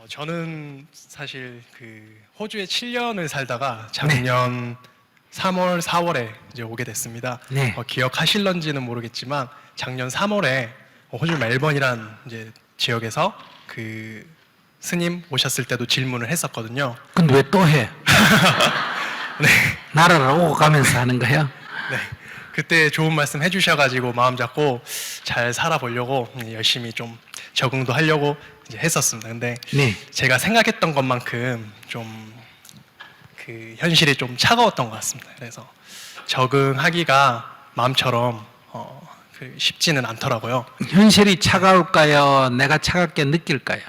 저는 사실 호주에 7년을 살다가 작년 3월, 4월에 이제 오게 됐습니다. 네. 기억하실런지는 모르겠지만 작년 3월에 호주 멜번이란 이제 지역에서 스님 오셨을 때도 질문을 했었거든요. 근데 왜 또 해? 네. 나라를 오고 가면서 하는 거야? 네. 그때 좋은 말씀 해주셔가지고 마음 잡고 잘 살아보려고 열심히 좀 적응도 하려고 이제 했었습니다. 근데 네. 제가 생각했던 것만큼 좀 현실이 좀 차가웠던 것 같습니다. 그래서 적응하기가 마음처럼 쉽지는 않더라고요. 현실이 차가울까요? 내가 차갑게 느낄까요?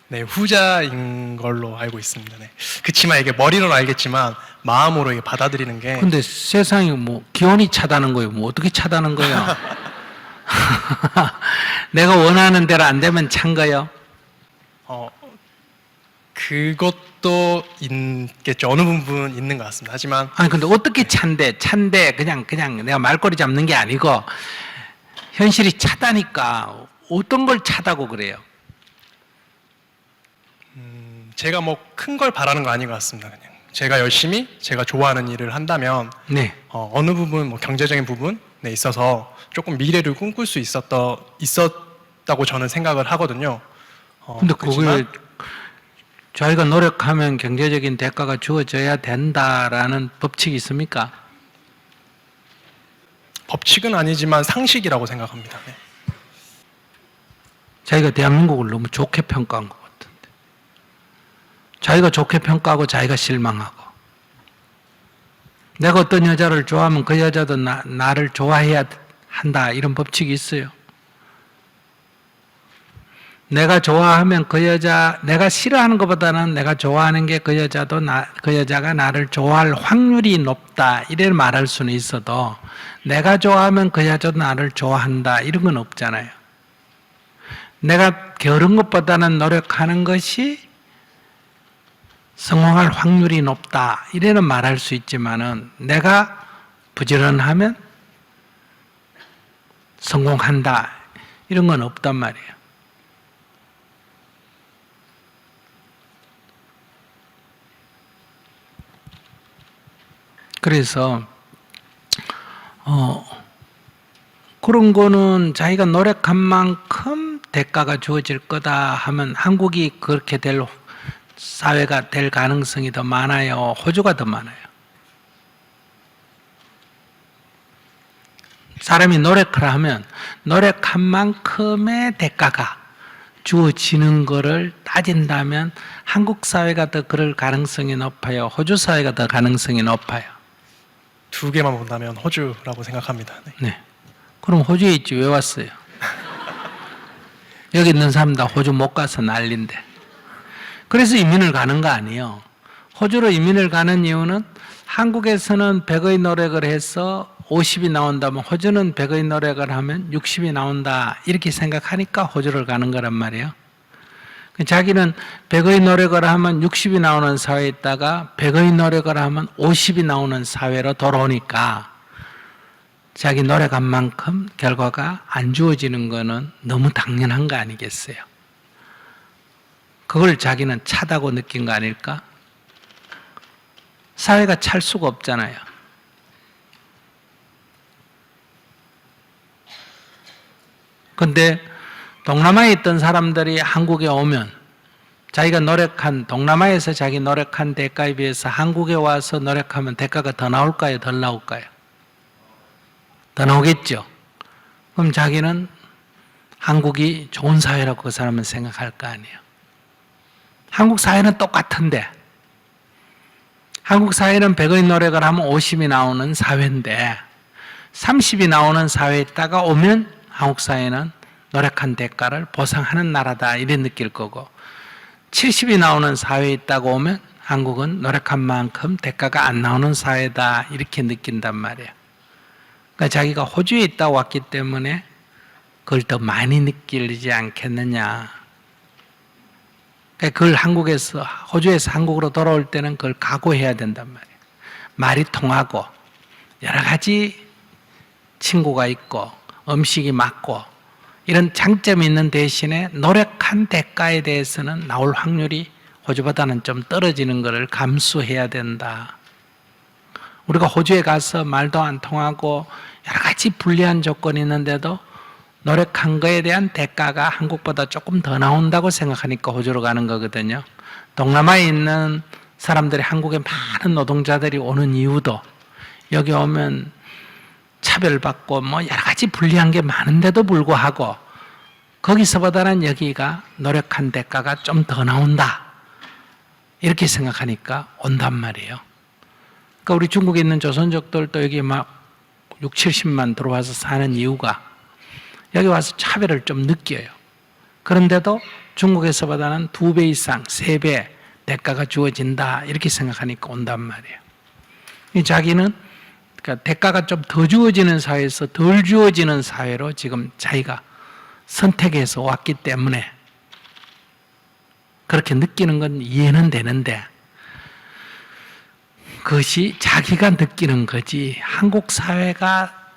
네, 후자인 걸로 알고 있습니다. 네. 그치만 이게 머리로는 알겠지만 마음으로 이게 받아들이는 게. 근데 세상이 뭐 기온이 차다는 거예요. 뭐 어떻게 차다는 거예요? 내가 원하는 대로 안 되면 찬 거예요? 그것도 있겠죠. 어느 부분 있는 것 같습니다. 하지만 아니 근데 어떻게 찬데 그냥 내가 말꼬리 잡는 게 아니고 현실이 차다니까 어떤 걸 차다고 그래요? 제가 뭐 큰 걸 바라는 거 아닌 것 같습니다. 그냥 제가 열심히 제가 좋아하는 일을 한다면 네. 어느 부분 뭐 경제적인 부분에 있어서 조금 미래를 꿈꿀 수 있었다고 저는 생각을 하거든요. 근데 그렇지만 그게 자기가 노력하면 경제적인 대가가 주어져야 된다라는 법칙이 있습니까? 법칙은 아니지만 상식이라고 생각합니다. 네. 자기가 대한민국을 너무 좋게 평가한 것 같은데. 자기가 좋게 평가하고 자기가 실망하고. 내가 어떤 여자를 좋아하면 그 여자도 나를 좋아해야 한다 이런 법칙이 있어요. 내가 좋아하면 그 여자, 내가 싫어하는 것보다는 내가 좋아하는 게 그 여자도 그 여자가 나를 좋아할 확률이 높다 이래 말할 수는 있어도 내가 좋아하면 그 여자도 나를 좋아한다 이런 건 없잖아요. 내가 게으른 것보다는 노력하는 것이 성공할 확률이 높다 이래는 말할 수 있지만은 내가 부지런하면 성공한다 이런 건 없단 말이에요. 그래서 그런 거는 자기가 노력한 만큼 대가가 주어질 거다 하면 한국이 그렇게 될 사회가 될 가능성이 더 많아요? 호주가 더 많아요? 사람이 노력을 하면 노력한 만큼의 대가가 주어지는 거를 따진다면 한국 사회가 더 그럴 가능성이 높아요? 호주 사회가 더 가능성이 높아요? 두 개만 본다면 호주라고 생각합니다. 네. 네. 그럼 호주에 있지 왜 왔어요? 여기 있는 사람 다 호주 못 가서 난린데. 그래서 이민을 가는 거 아니에요. 호주로 이민을 가는 이유는 한국에서는 100의 노력을 해서 50이 나온다면 호주는 100의 노력을 하면 60이 나온다 이렇게 생각하니까 호주를 가는 거란 말이에요. 자기는 100의 노력을 하면 60이 나오는 사회에 있다가 100의 노력을 하면 50이 나오는 사회로 돌아오니까 자기 노력한 만큼 결과가 안 주어지는 거는 너무 당연한 거 아니겠어요? 그걸 자기는 차다고 느낀 거 아닐까? 사회가 찰 수가 없잖아요. 근데 동남아에 있던 사람들이 한국에 오면 자기가 노력한, 동남아에서 자기 노력한 대가에 비해서 한국에 와서 노력하면 대가가 더 나올까요? 덜 나올까요? 더 나오겠죠. 그럼 자기는 한국이 좋은 사회라고 그 사람은 생각할 거 아니에요. 한국 사회는 똑같은데 한국 사회는 100의 노력을 하면 50이 나오는 사회인데 30이 나오는 사회에 있다가 오면 한국 사회는 노력한 대가를 보상하는 나라다 이래 느낄 거고 70이 나오는 사회에 있다가 오면 한국은 노력한 만큼 대가가 안 나오는 사회다 이렇게 느낀단 말이에요. 그러니까 자기가 호주에 있다 왔기 때문에 그걸 더 많이 느끼지 않겠느냐. 그러니까 그걸 호주에서 한국으로 돌아올 때는 그걸 각오해야 된단 말이에요. 말이 통하고 여러 가지 친구가 있고 음식이 맞고 이런 장점이 있는 대신에 노력한 대가에 대해서는 나올 확률이 호주보다는 좀 떨어지는 것을 감수해야 된다. 우리가 호주에 가서 말도 안 통하고 여러 가지 불리한 조건이 있는데도 노력한 거에 대한 대가가 한국보다 조금 더 나온다고 생각하니까 호주로 가는 거거든요. 동남아에 있는 사람들이 한국에 많은 노동자들이 오는 이유도 여기 오면 차별받고 뭐 여러 가지 불리한 게 많은데도 불구하고 거기서보다는 여기가 노력한 대가가 좀 더 나온다. 이렇게 생각하니까 온단 말이에요. 그러니까 우리 중국에 있는 조선족들도 여기 막 6, 70만 들어와서 사는 이유가 여기 와서 차별을 좀 느껴요. 그런데도 중국에서보다는 2배 이상, 3배 대가가 주어진다. 이렇게 생각하니까 온단 말이에요. 자기는 그러니까 대가가 좀 더 주어지는 사회에서 덜 주어지는 사회로 지금 자기가 선택해서 왔기 때문에 그렇게 느끼는 건 이해는 되는데 그것이 자기가 느끼는 거지 한국 사회가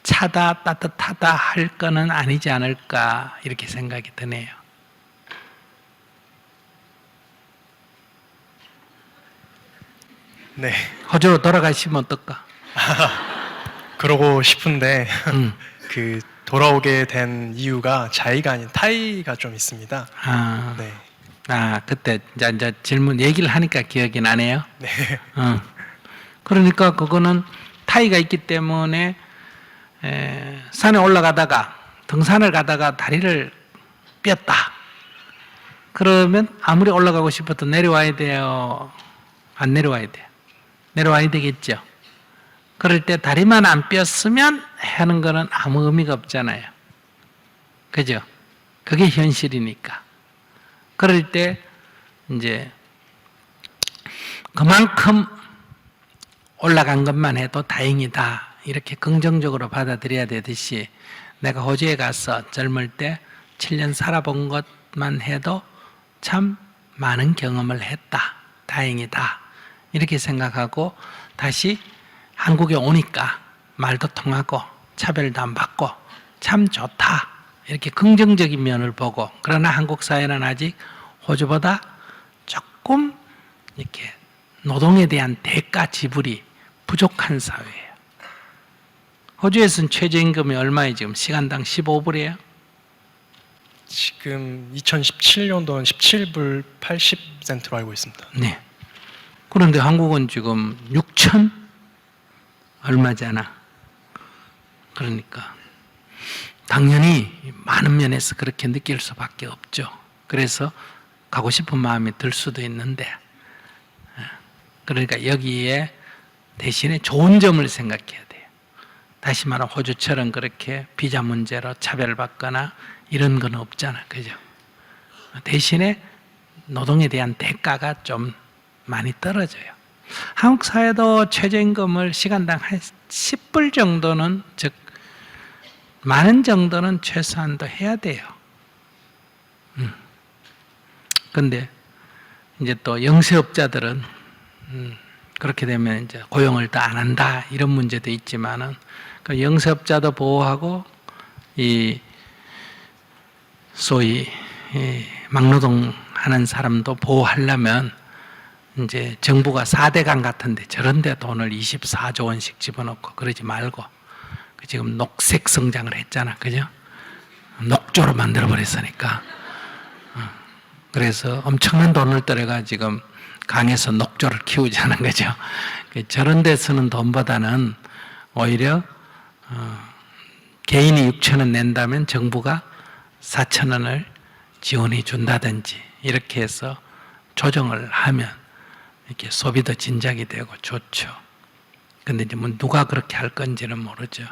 차다 따뜻하다 할 거는 아니지 않을까 이렇게 생각이 드네요. 네. 호주로 돌아가시면 어떨까? 그러고 싶은데 음. 그 돌아오게 된 이유가 자이가 아닌 타이가 좀 있습니다. 아, 네. 그때 이제 질문 얘기를 하니까 기억이 나네요. 네. 그러니까 그거는 타이가 있기 때문에 산에 올라가다가 등산을 가다가 다리를 삐었다. 그러면 아무리 올라가고 싶어도 내려와야 돼요. 안 내려와야 돼요. 내려와야 되겠죠. 그럴 때 다리만 안 삐었으면 하는 거는 아무 의미가 없잖아요. 그죠? 그게 현실이니까. 그럴 때 이제 그만큼 올라간 것만 해도 다행이다. 이렇게 긍정적으로 받아들여야 되듯이 내가 호주에 가서 젊을 때 7년 살아본 것만 해도 참 많은 경험을 했다. 다행이다. 이렇게 생각하고 다시 한국에 오니까 말도 통하고 차별도 안 받고 참 좋다. 이렇게 긍정적인 면을 보고 그러나 한국 사회는 아직 호주보다 조금 이렇게 노동에 대한 대가 지불이 부족한 사회예요. 호주에서는 최저임금이 얼마예요? 지금 시간당 15불이에요? 지금 2017년도는 17불 80센트로 알고 있습니다. 네. 그런데 한국은 지금 6천 얼마잖아. 그러니까 당연히 많은 면에서 그렇게 느낄 수밖에 없죠. 그래서 가고 싶은 마음이 들 수도 있는데 그러니까 여기에 대신에 좋은 점을 생각해야 돼요. 다시 말하면 호주처럼 그렇게 비자 문제로 차별받거나 이런 건 없잖아. 그죠? 대신에 노동에 대한 대가가 좀 많이 떨어져요. 한국 사회도 최저임금을 시간당 한 10불 정도는 즉 많은 정도는 최소한도 해야 돼요. 근데 이제 또 영세업자들은 그렇게 되면 이제 고용을 더 안 한다 이런 문제도 있지만은 그 영세업자도 보호하고 이 소위 막노동하는 사람도 보호하려면 이제 정부가 4대강 같은데 저런데 돈을 24조 원씩 집어넣고 그러지 말고 지금 녹색 성장을 했잖아, 그죠? 녹조로 만들어 버렸으니까. 그래서 엄청난 돈을 들여가 지금 강에서 녹조를 키우자는 거죠. 저런 데 쓰는 돈보다는 오히려 개인이 6천 원 낸다면 정부가 4천 원을 지원해 준다든지 이렇게 해서 조정을 하면 이렇게 소비도 진작이 되고 좋죠. 근데 이제 뭐 누가 그렇게 할 건지는 모르죠.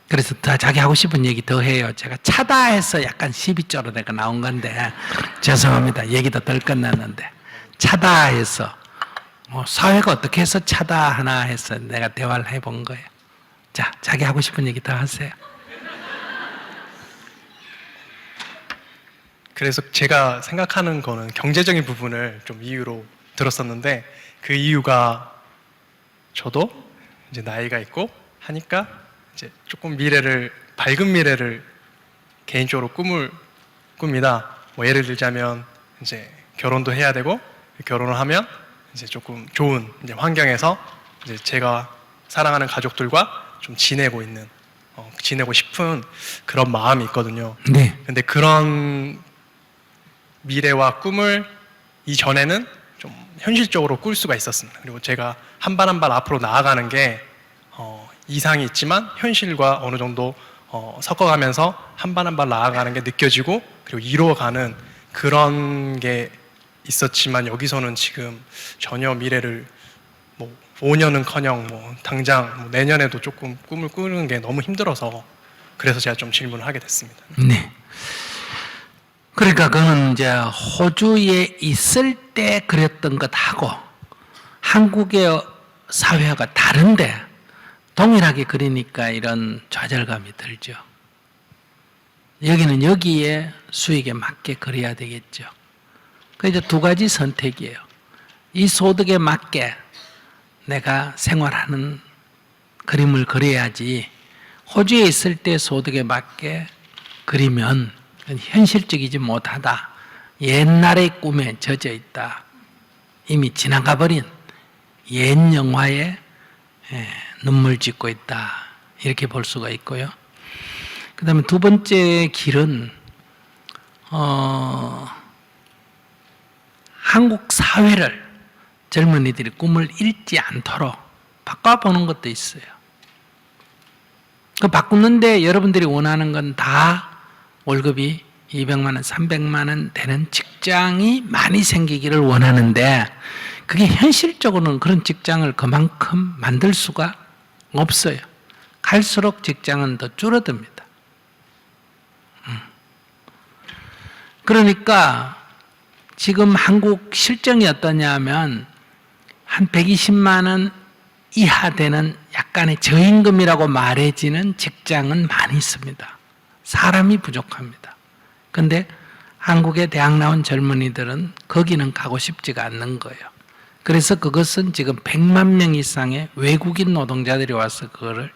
그래서 다 자기 하고 싶은 얘기 더 해요. 제가 차다 해서 약간 시비조로 내가 나온 건데 죄송합니다. 얘기도 덜 끝났는데 차다 해서 사회가 어떻게 해서 차다 하나 해서 내가 대화를 해본 거예요. 자, 자기 하고 싶은 얘기 더 하세요. 그래서 제가 생각하는 거는 경제적인 부분을 좀 이유로 들었었는데 그 이유가 저도 이제 나이가 있고 하니까 이제 조금 밝은 미래를 개인적으로 꿉니다. 뭐 예를 들자면 이제 결혼도 해야 되고, 결혼을 하면 이제 조금 좋은 이제 환경에서 이제 제가 사랑하는 가족들과 좀 지내고 싶은 그런 마음이 있거든요. 네. 근데 그런 미래와 꿈을 이전에는 좀 현실적으로 꿀 수가 있었습니다. 그리고 제가 한 발 한 발 앞으로 나아가는 게 이상이 있지만 현실과 어느 정도 섞어가면서 한 발 한 발 나아가는 게 느껴지고, 그리고 이루어가는 그런 게 있었지만, 여기서는 지금 전혀 미래를 뭐 5년은커녕 뭐 당장 뭐 내년에도 조금 꿈을 꾸는 게 너무 힘들어서, 그래서 제가 좀 질문을 하게 됐습니다. 네. 그러니까 그는 이제 호주에 있을 때 그랬던 것하고 한국의 사회가 다른데 동일하게 그리니까 이런 좌절감이 들죠. 여기는 여기에 수익에 맞게 그려야 되겠죠. 그래서 두 가지 선택이에요. 이 소득에 맞게 내가 생활하는 그림을 그려야지, 호주에 있을 때 소득에 맞게 그리면 현실적이지 못하다. 옛날의 꿈에 젖어 있다. 이미 지나가 버린 옛 영화에 눈물 짓고 있다. 이렇게 볼 수가 있고요. 그 다음에 두 번째 길은 한국 사회를 젊은이들이 꿈을 잃지 않도록 바꿔보는 것도 있어요. 그 바꾸는데 여러분들이 원하는 건 다 월급이 200만 원, 300만 원 되는 직장이 많이 생기기를 원하는데, 그게 현실적으로는 그런 직장을 그만큼 만들 수가 없어요. 갈수록 직장은 더 줄어듭니다. 그러니까 지금 한국 실정이 어떠냐 하면 한 120만 원 이하 되는 약간의 저임금이라고 말해지는 직장은 많이 있습니다. 사람이 부족합니다. 그런데 한국의 대학 나온 젊은이들은 거기는 가고 싶지가 않는 거예요. 그래서 그것은 지금 100만 명 이상의 외국인 노동자들이 와서 그거를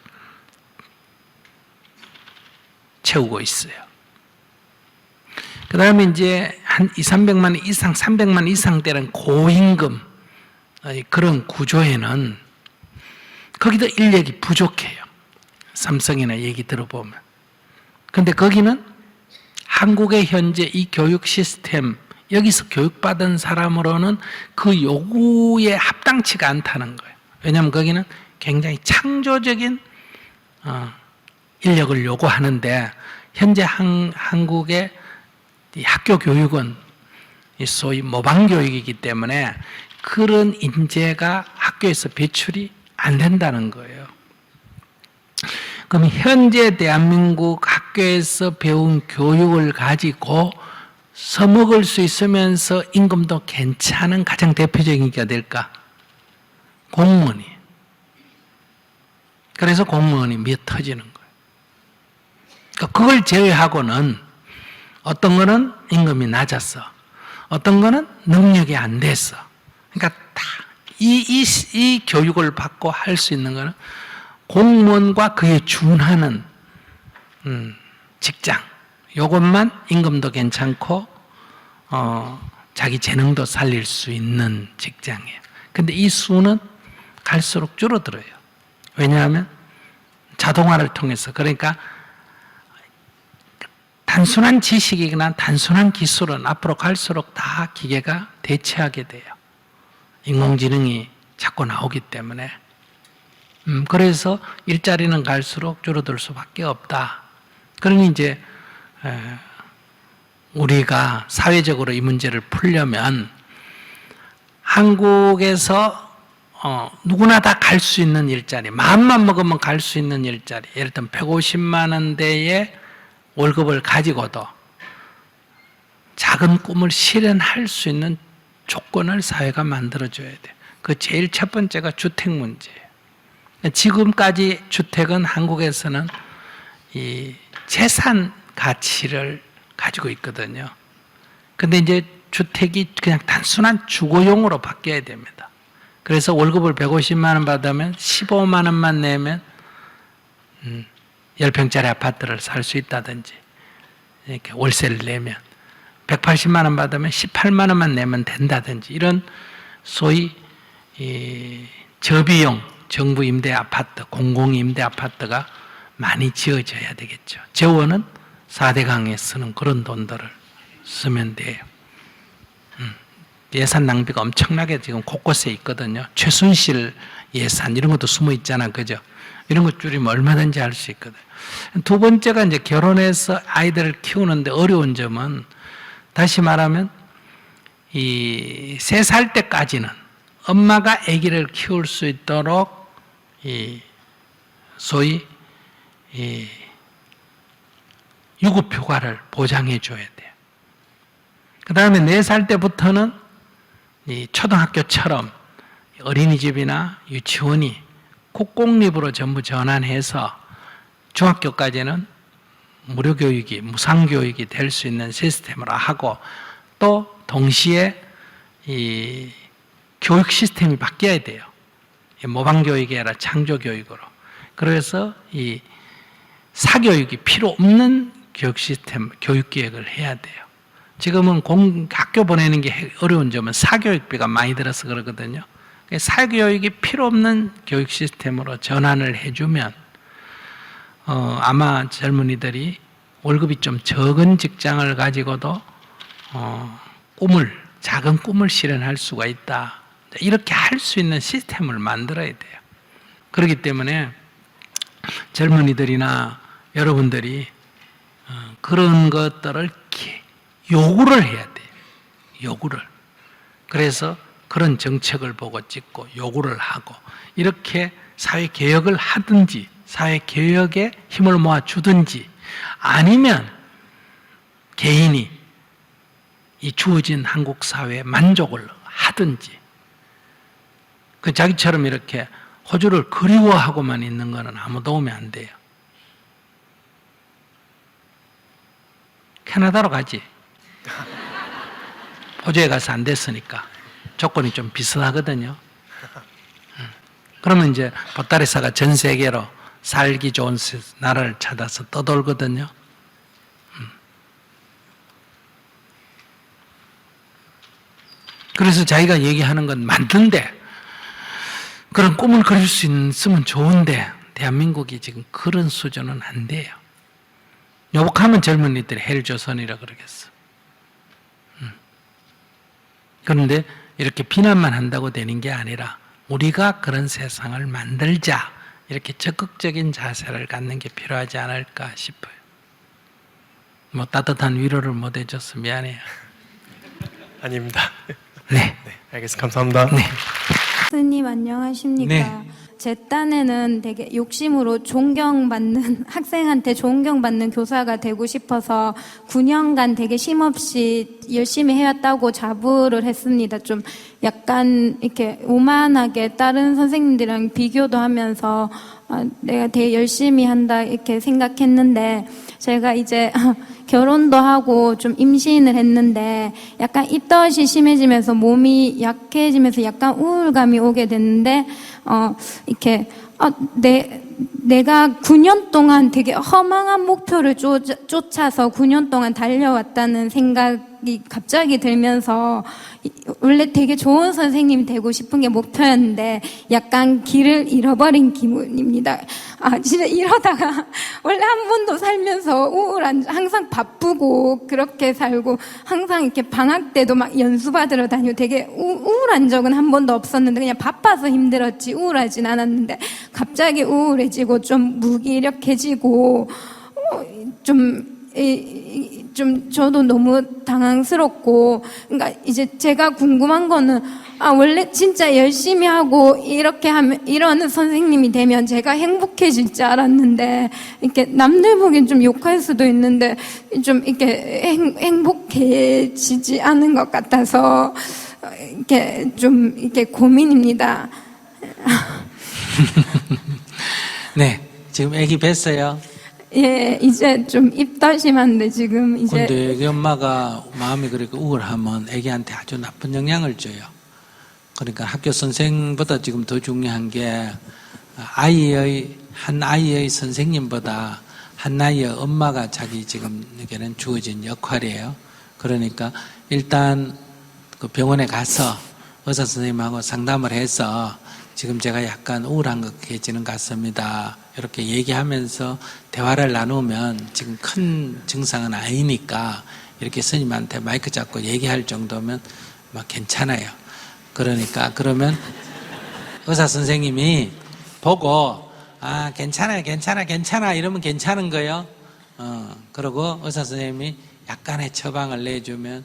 채우고 있어요. 그 다음에 이제 한 200~300만 원 이상, 300만 원 이상 되는 고임금 그런 구조에는 거기도 인력이 부족해요. 삼성이나 얘기 들어보면. 근데 거기는 한국의 현재 이 교육 시스템, 여기서 교육받은 사람으로는 그 요구에 합당치가 않다는 거예요. 왜냐하면 거기는 굉장히 창조적인 인력을 요구하는데, 현재 한국의 이 학교 교육은 소위 모방 교육이기 때문에 그런 인재가 학교에서 배출이 안 된다는 거예요. 그럼 현재 대한민국 학교에서 배운 교육을 가지고 써먹을 수 있으면서 임금도 괜찮은 가장 대표적인 게 될까? 공무원이. 그래서 공무원이 미어 터지는 거예요. 그러니까 그걸 제외하고는 어떤 거는 임금이 낮았어. 어떤 거는 능력이 안 됐어. 그러니까 다 이 교육을 받고 할 수 있는 거는 공무원과 그에 준하는 직장. 이것만 임금도 괜찮고 자기 재능도 살릴 수 있는 직장이에요. 근데 이 수는 갈수록 줄어들어요. 왜냐하면 자동화를 통해서, 그러니까 단순한 지식이나 단순한 기술은 앞으로 갈수록 다 기계가 대체하게 돼요. 인공지능이 자꾸 나오기 때문에. 그래서 일자리는 갈수록 줄어들 수밖에 없다. 그러니 이제 우리가 사회적으로 이 문제를 풀려면 한국에서 누구나 다 갈 수 있는 일자리, 마음만 먹으면 갈 수 있는 일자리, 예를 들면 150만 원대의 월급을 가지고도 작은 꿈을 실현할 수 있는 조건을 사회가 만들어줘야 돼요. 그 제일 첫 번째가 주택 문제예요. 지금까지 주택은 한국에서는 이 재산 가치를 가지고 있거든요. 근데 이제 주택이 그냥 단순한 주거용으로 바뀌어야 됩니다. 그래서 월급을 150만 원 받으면 15만 원만 내면 10평짜리 아파트를 살 수 있다든지, 이렇게 월세를 내면 180만 원 받으면 18만 원만 내면 된다든지, 이런 소위 저비용 정부 임대 아파트, 공공 임대 아파트가 많이 지어져야 되겠죠. 재원은 4대 강에 쓰는 그런 돈들을 쓰면 돼요. 예산 낭비가 엄청나게 지금 곳곳에 있거든요. 최순실 예산 이런 것도 숨어 있잖아, 그죠? 이런 것 줄이면 얼마든지 할 수 있거든. 두 번째가 이제 결혼해서 아이들을 키우는데 어려운 점은, 다시 말하면 이 3살 때까지는 엄마가 아기를 키울 수 있도록 이 소위 이 유급휴가를 보장해 줘야 돼요. 그 다음에 4살 때부터는 이 초등학교처럼 어린이집이나 유치원이 국공립으로 전부 전환해서 중학교까지는 무료교육이, 무상교육이 될 수 있는 시스템으로 하고, 또 동시에 이 교육 시스템이 바뀌어야 돼요. 모방교육이 아니라 창조교육으로. 그래서 이 사교육이 필요 없는 교육 시스템, 교육계획을 해야 돼요. 지금은 학교 보내는 게 어려운 점은 사교육비가 많이 들어서 그러거든요. 사교육이 필요 없는 교육 시스템으로 전환을 해주면 아마 젊은이들이 월급이 좀 적은 직장을 가지고도 작은 꿈을 실현할 수가 있다. 이렇게 할 수 있는 시스템을 만들어야 돼요. 그렇기 때문에 젊은이들이나 여러분들이 그런 것들을 요구를 해야 돼요. 요구를. 그래서 그런 정책을 보고 찍고 요구를 하고, 이렇게 사회개혁을 하든지 사회개혁에 힘을 모아 주든지, 아니면 개인이 이 주어진 한국 사회에 만족을 하든지, 그 자기처럼 이렇게 호주를 그리워하고만 있는 것은 아무 도움이 안 돼요. 캐나다로 가지. 호주에 가서 안 됐으니까. 조건이 좀 비슷하거든요. 그러면 이제 보따리사가 전 세계로 살기 좋은 나라를 찾아서 떠돌거든요. 그래서 자기가 얘기하는 건 맞는데, 그런 꿈을 그릴 수 있으면 좋은데, 대한민국이 지금 그런 수준은 안 돼요. 요복하면 젊은이들이 헬조선이라 그러겠어. 그런데 이렇게 비난만 한다고 되는 게 아니라 우리가 그런 세상을 만들자, 이렇게 적극적인 자세를 갖는 게 필요하지 않을까 싶어요. 뭐 따뜻한 위로를 못 해줘서 미안해요. 아닙니다. 네. 네, 알겠습니다. 감사합니다. 네. 스님 안녕하십니까? 네. 제 딴에는 되게 욕심으로 존경받는 학생한테 존경받는 교사가 되고 싶어서 9년간 되게 쉼없이 열심히 해왔다고 자부를 했습니다. 좀 약간 이렇게 오만하게 다른 선생님들이랑 비교도 하면서 내가 되게 열심히 한다 이렇게 생각했는데, 제가 이제 결혼도 하고 좀 임신을 했는데 약간 입덧이 심해지면서 몸이 약해지면서 약간 우울감이 오게 됐는데, 이렇게 내가 9년 동안 되게 허망한 목표를 쫓아서 9년 동안 달려왔다는 생각이 갑자기 들면서, 원래 되게 좋은 선생님이 되고 싶은 게 목표였는데 약간 길을 잃어버린 기분입니다. 진짜 이러다가 원래 한 번도 살면서 우울한, 항상 바쁘고 그렇게 살고 항상 이렇게 방학 때도 막 연수 받으러 다니고 되게 우울한 적은 한 번도 없었는데, 그냥 바빠서 힘들었지 우울하진 않았는데 갑자기 우울해지고 좀 무기력해지고 좀 저도 너무 당황스럽고, 그러니까 이제 제가 궁금한 거는, 원래 진짜 열심히 하고 이렇게 하면, 이러는 선생님이 되면 제가 행복해질 줄 알았는데, 이렇게 남들 보기엔 좀 욕할 수도 있는데, 좀 이렇게 행복해지지 않은 것 같아서, 이렇게 좀 이렇게 고민입니다. 네. 지금 아기 뵀어요? 예, 이제 좀 입덧심한데 지금 이제. 근데 애기 엄마가 마음이 그렇게 우울하면 애기한테 아주 나쁜 영향을 줘요. 그러니까 학교 선생보다 지금 더 중요한 게 한 아이의 선생님보다 한 아이의 엄마가 자기 지금에게는 주어진 역할이에요. 그러니까 일단 그 병원에 가서 의사 선생님하고 상담을 해서 지금 제가 약간 우울한 것 같지는 같습니다. 이렇게 얘기하면서 대화를 나누면 지금 큰 증상은 아니니까 이렇게 스님한테 마이크 잡고 얘기할 정도면 막 괜찮아요. 그러니까 그러면 의사 선생님이 보고 괜찮아 이러면 괜찮은 거예요. 그러고 의사 선생님이 약간의 처방을 내주면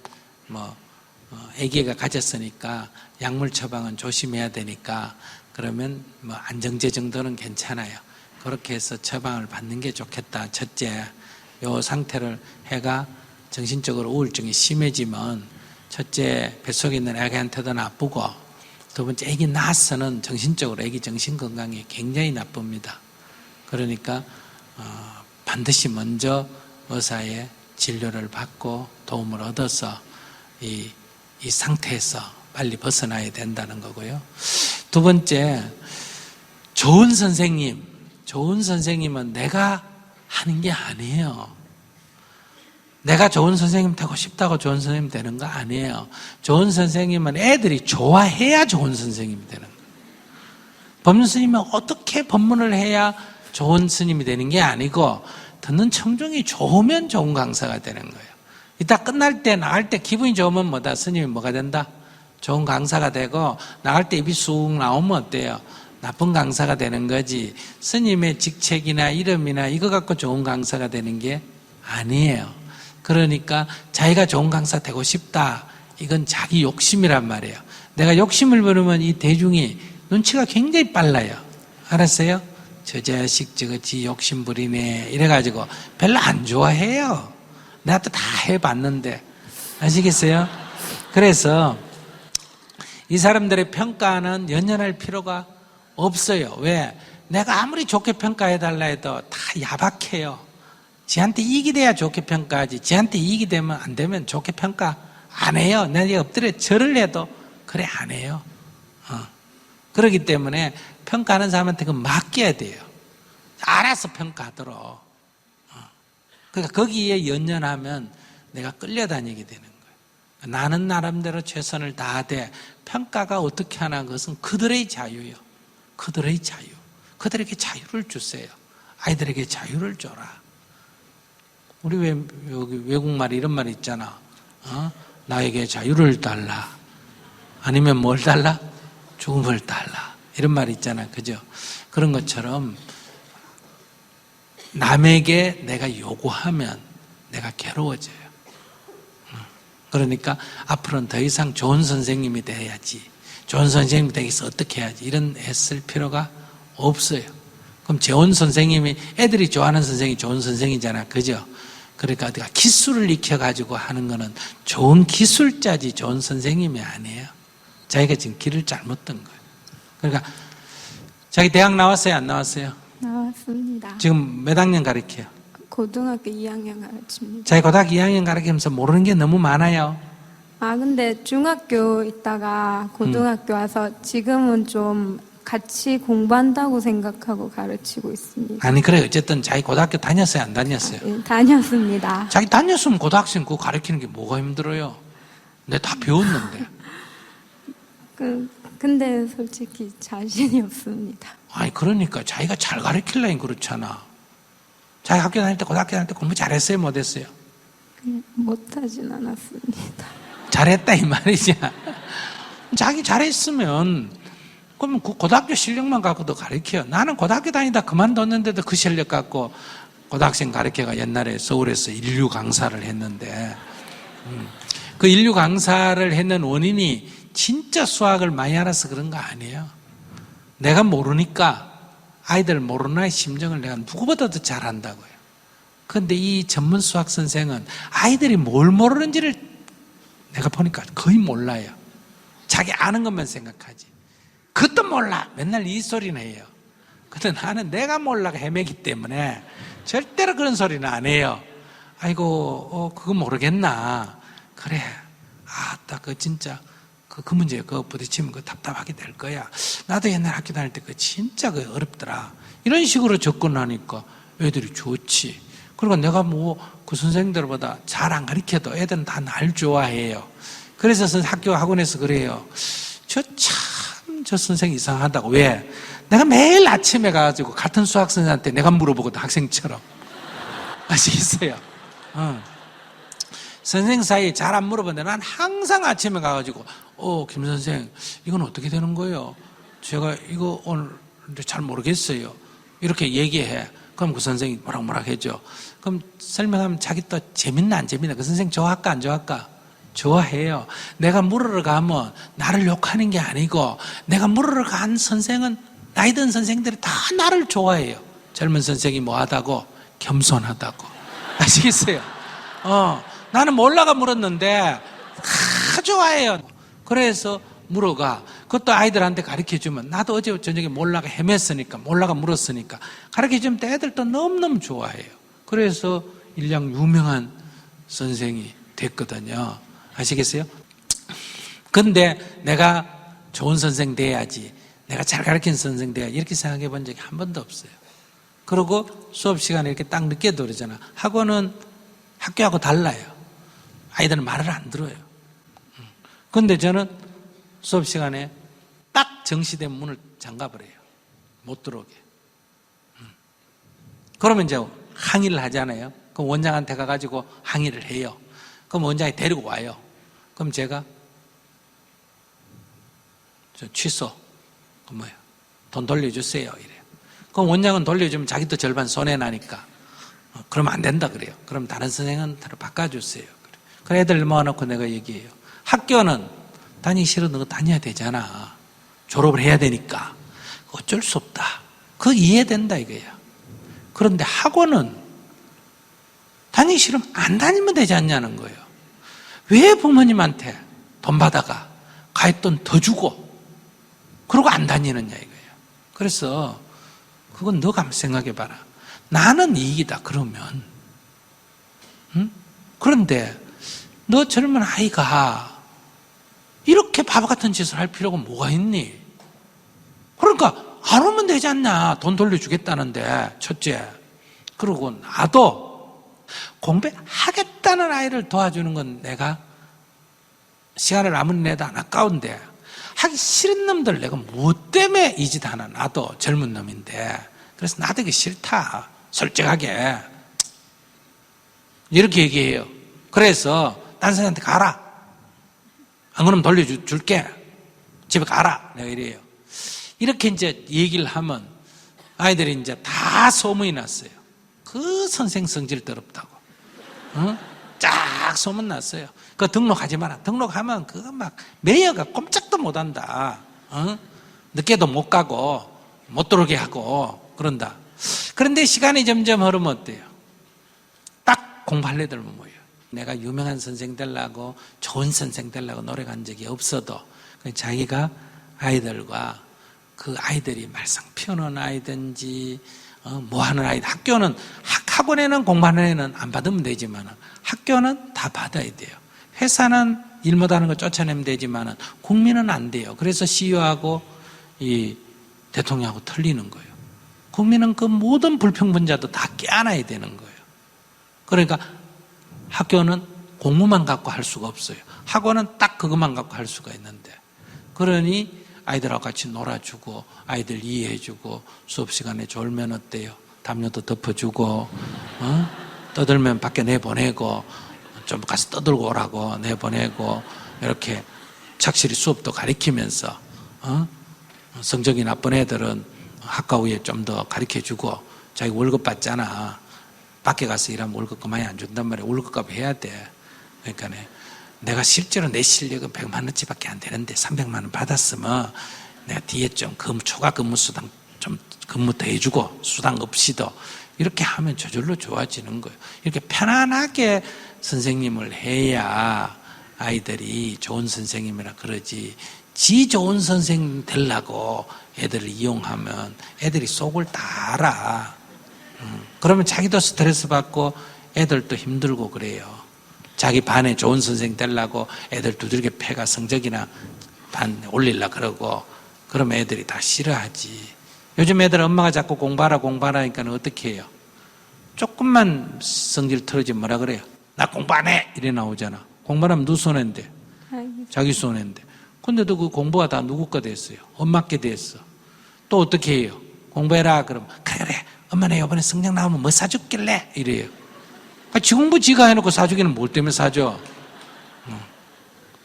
아기가 가졌으니까 약물 처방은 조심해야 되니까 그러면 안정제 정도는 괜찮아요. 그렇게 해서 처방을 받는 게 좋겠다. 첫째, 요 상태를 해가 정신적으로 우울증이 심해지면 첫째 뱃속에 있는 아기한테도 나쁘고 두 번째 아기 낳아서는 정신적으로 아기 정신 건강에 굉장히 나쁩니다. 그러니까 반드시 먼저 의사의 진료를 받고 도움을 얻어서 이 상태에서 빨리 벗어나야 된다는 거고요. 두 번째, 좋은 선생님은 내가 하는 게 아니에요. 내가 좋은 선생님 되고 싶다고 좋은 선생님 되는 거 아니에요. 좋은 선생님은 애들이 좋아해야 좋은 선생님이 되는 거예요. 법륜 스님은 어떻게 법문을 해야 좋은 스님이 되는 게 아니고 듣는 청중이 좋으면 좋은 강사가 되는 거예요. 이따 끝날 때 나갈 때 기분이 좋으면 스님이 뭐가 된다? 좋은 강사가 되고 나갈 때 입이 쑥 나오면 어때요? 나쁜 강사가 되는 거지. 스님의 직책이나 이름이나 이거 갖고 좋은 강사가 되는 게 아니에요. 그러니까 자기가 좋은 강사 되고 싶다. 이건 자기 욕심이란 말이에요. 내가 욕심을 부르면 이 대중이 눈치가 굉장히 빨라요. 알았어요? 저 자식 저거 지 욕심 부리네 이래가지고 별로 안 좋아해요. 내가 또 다 해봤는데. 아시겠어요? 그래서 이 사람들의 평가는 연연할 필요가 없어요. 왜? 내가 아무리 좋게 평가해달라 해도 다 야박해요. 지한테 이익이 돼야 좋게 평가하지. 지한테 이익이 되면 안 되면 좋게 평가 안 해요. 내가 엎드려 절을 해도 그래 안 해요. 그렇기 때문에 평가하는 사람한테 그거 맡겨야 돼요. 알아서 평가하도록. 그러니까 거기에 연연하면 내가 끌려다니게 되는 거예요. 나는 나름대로 최선을 다하되 평가가 어떻게 하나 그것은 그들의 자유요. 그들의 자유. 그들에게 자유를 주세요. 아이들에게 자유를 줘라. 우리 여기 외국말에 이런 말이 있잖아. 나에게 자유를 달라. 아니면 뭘 달라? 죽음을 달라. 이런 말이 있잖아. 그죠? 그런 것처럼 남에게 내가 요구하면 내가 괴로워져요. 그러니까 앞으로는 더 이상 좋은 선생님이 돼야지. 좋은 선생님이 되기 위해서 어떻게 해야지. 이런 애쓸 필요가 없어요. 그럼 좋은 선생님이 애들이 좋아하는 선생님이 좋은 선생이잖아. 그죠? 그러니까 내가 기술을 익혀가지고 하는 거는 좋은 기술자지 좋은 선생님이 아니에요. 자기가 지금 길을 잘못 든 거예요. 그러니까 자기 대학 나왔어요? 안 나왔어요? 나왔습니다. 지금 몇 학년 가르쳐요? 고등학교 2학년 가르칩니다. 자기 고등학교 2학년 가르치면서 모르는 게 너무 많아요. 근데 중학교 있다가 고등학교 와서 지금은 좀 같이 공부한다고 생각하고 가르치고 있습니다. 아니 그래 어쨌든 자기 고등학교 다녔어요? 안 다녔어요? 예, 다녔습니다. 자기 다녔으면 고등학생 그거 가르치는 게 뭐가 힘들어요? 내가 다 배웠는데. 근데 솔직히 자신이 없습니다. 아니 그러니까 자기가 잘 가르치려니 그렇잖아. 자기 학교 다닐 때 고등학교 다닐 때 공부 잘했어요? 못했어요? 그냥 못하진 않았습니다. 잘했다 이 말이지. 자기 잘했으면 그러면 그 고등학교 실력만 갖고도 가르쳐. 나는 고등학교 다니다 그만뒀는데도 그 실력 갖고 고등학생 가르쳐가 옛날에 서울에서 인류 강사를 했는데 그 인류 강사를 했는 원인이 진짜 수학을 많이 알아서 그런 거 아니에요. 내가 모르니까 아이들 모르는 아이 심정을 내가 누구보다도 잘 안다고요. 그런데 이 전문 수학 선생은 아이들이 뭘 모르는지를 내가 보니까 거의 몰라요. 자기 아는 것만 생각하지. 그것도 몰라. 맨날 이 소리는 해요. 근데 나는 내가 몰라가 헤매기 때문에 절대로 그런 소리는 안 해요. 아이고, 그거 모르겠나. 그래. 딱 진짜 그 문제 그거 부딪히면 그 답답하게 될 거야. 나도 옛날 학교 다닐 때 그 진짜 그 어렵더라. 이런 식으로 접근하니까 애들이 좋지. 그리고 내가 뭐 그 선생님들보다 잘 안 가르쳐도 애들은 다 날 좋아해요. 그래서 학교 학원에서 그래요. 저 선생 이상하다고. 왜? 내가 매일 아침에 가가지고 같은 수학 선생한테 내가 물어보거든, 학생처럼. 아시겠어요? 선생 사이에 잘 안 물어보는데 난 항상 아침에 가가지고 김 선생 이건 어떻게 되는 거예요? 제가 이거 오늘 잘 모르겠어요. 이렇게 얘기해. 그럼 그 선생이 뭐라 해줘. 그럼 설명하면 자기 또 재밌나 안 재밌나. 그 선생 좋아할까 안 좋아할까? 좋아해요. 내가 물으러 가면 나를 욕하는 게 아니고 내가 물으러 간 선생은 나이 든 선생들이 다 나를 좋아해요. 젊은 선생이 뭐하다고? 겸손하다고. 아시겠어요? 나는 몰라가 물었는데 다 좋아해요. 그래서 물어가. 그것도 아이들한테 가르쳐주면 나도 어제 저녁에 몰라가 헤맸으니까 몰라가 물었으니까 가르쳐주면 애들도 너무너무 좋아해요. 그래서 일량 유명한 선생이 됐거든요. 아시겠어요? 근데 내가 좋은 선생 돼야지, 내가 잘 가르치는 선생 돼야지 이렇게 생각해 본 적이 한 번도 없어요. 그리고 수업 시간에 이렇게 딱 늦게 들어오잖아. 학원은 학교하고 달라요. 아이들은 말을 안 들어요. 근데 저는 수업 시간에 딱 정시된 문을 잠가버려요. 못 들어오게. 그러면 이제 항의를 하잖아요. 그럼 원장한테 가가지고 항의를 해요. 그럼 원장이 데리고 와요. 그럼 제가 저 취소, 돈 돌려주세요 이래요. 그럼 원장은 돌려주면 자기도 절반 손해나니까 그러면 안 된다 그래요. 그럼 다른 선생한테로 바꿔주세요. 그래 애들 모아놓고 내가 얘기해요. 학교는 다니기 싫어 너 다녀야 되잖아. 졸업을 해야 되니까 어쩔 수 없다. 그거 이해된다 이거야. 그런데 학원은 다니기 싫으면 안 다니면 되지 않냐는 거예요. 왜 부모님한테 돈 받아가 가입돈 더 주고 그러고 안 다니느냐 이거예요. 그래서 그건 너가 한번 생각해 봐라. 나는 이익이다 그러면 그런데 너 젊은 아이가 이렇게 바보 같은 짓을 할 필요가 뭐가 있니? 그러니까 안 오면 되지 않냐. 돈 돌려주겠다는데 첫째. 그리고 나도 공부하겠다는 아이를 도와주는 건 내가 시간을 아무리 내도 안 아까운데 하기 싫은 놈들 내가 뭐 때문에 이 짓 하나. 나도 젊은 놈인데 그래서 나도 이게 싫다 솔직하게 이렇게 얘기해요. 그래서 딴 사람한테 가라. 안 그러면 돌려줄게. 집에 가라. 내가 이래요. 이렇게 이제 얘기를 하면 아이들이 이제 다 소문이 났어요. 그 선생 성질 더럽다고. 쫙 소문 났어요. 그거 등록하지 마라. 등록하면 그거 막 매여가 꼼짝도 못 한다. 늦게도 못 가고 못 들어오게 하고 그런다. 그런데 시간이 점점 흐르면 어때요? 딱 공부할 애들 모여요. 내가 유명한 선생 되려고 좋은 선생 되려고 노력한 적이 없어도 자기가 아이들과 그 아이들이 말썽 피우는 아이든지 뭐 하는 아이들, 학교는 학원에는 공부하는 애는 안 받으면 되지만 학교는 다 받아야 돼요. 회사는 일 못하는 거 쫓아내면 되지만 국민은 안 돼요. 그래서 CEO하고 이 대통령하고 틀리는 거예요. 국민은 그 모든 불평분자도 다 껴안아야 되는 거예요. 그러니까 학교는 공부만 갖고 할 수가 없어요. 학원은 딱 그것만 갖고 할 수가 있는데 그러니 아이들하고 같이 놀아주고 아이들 이해해주고 수업 시간에 졸면 어때요? 담요도 덮어주고 떠들면 밖에 내보내고 좀 가서 떠들고 오라고 내보내고 이렇게 착실히 수업도 가르치면서 성적이 나쁜 애들은 학과 후에 좀 더 가르쳐주고 자기 월급 받잖아. 밖에 가서 일하면 월급 많이 안 준단 말이야. 월급값 해야 돼. 그러니까 내가 실제로 내 실력은 100만 원치밖에 안 되는데 300만 원 받았으면 내가 뒤에 좀 초과 근무 수당 좀 근무 더 해주고 수당 없이도 이렇게 하면 저절로 좋아지는 거예요. 이렇게 편안하게 선생님을 해야 아이들이 좋은 선생님이라 그러지 지 좋은 선생님 되려고 애들을 이용하면 애들이 속을 다 알아. 그러면 자기도 스트레스 받고 애들도 힘들고 그래요. 자기 반에 좋은 선생 되려고 애들 두들겨 패가 성적이나 게시판 올리려 그러고 그러면 애들이 다 싫어하지. 요즘 애들 엄마가 자꾸 공부하라 하니까 어떻게 해요? 조금만 성질 틀어지면 뭐라 그래요? 나 공부 안 해! 이래 나오잖아. 공부 안 하면 누구 손해인데? 자기 손해인데. 근데도 그 공부가 다 누구 거 됐어요? 엄마께 됐어. 또 어떻게 해요? 공부해라 그러면 그래 엄마네 이번에 성적 나오면 뭐 사줄길래? 이래요. 지 공부 지가 해놓고 사주기는 뭘 때문에 사줘?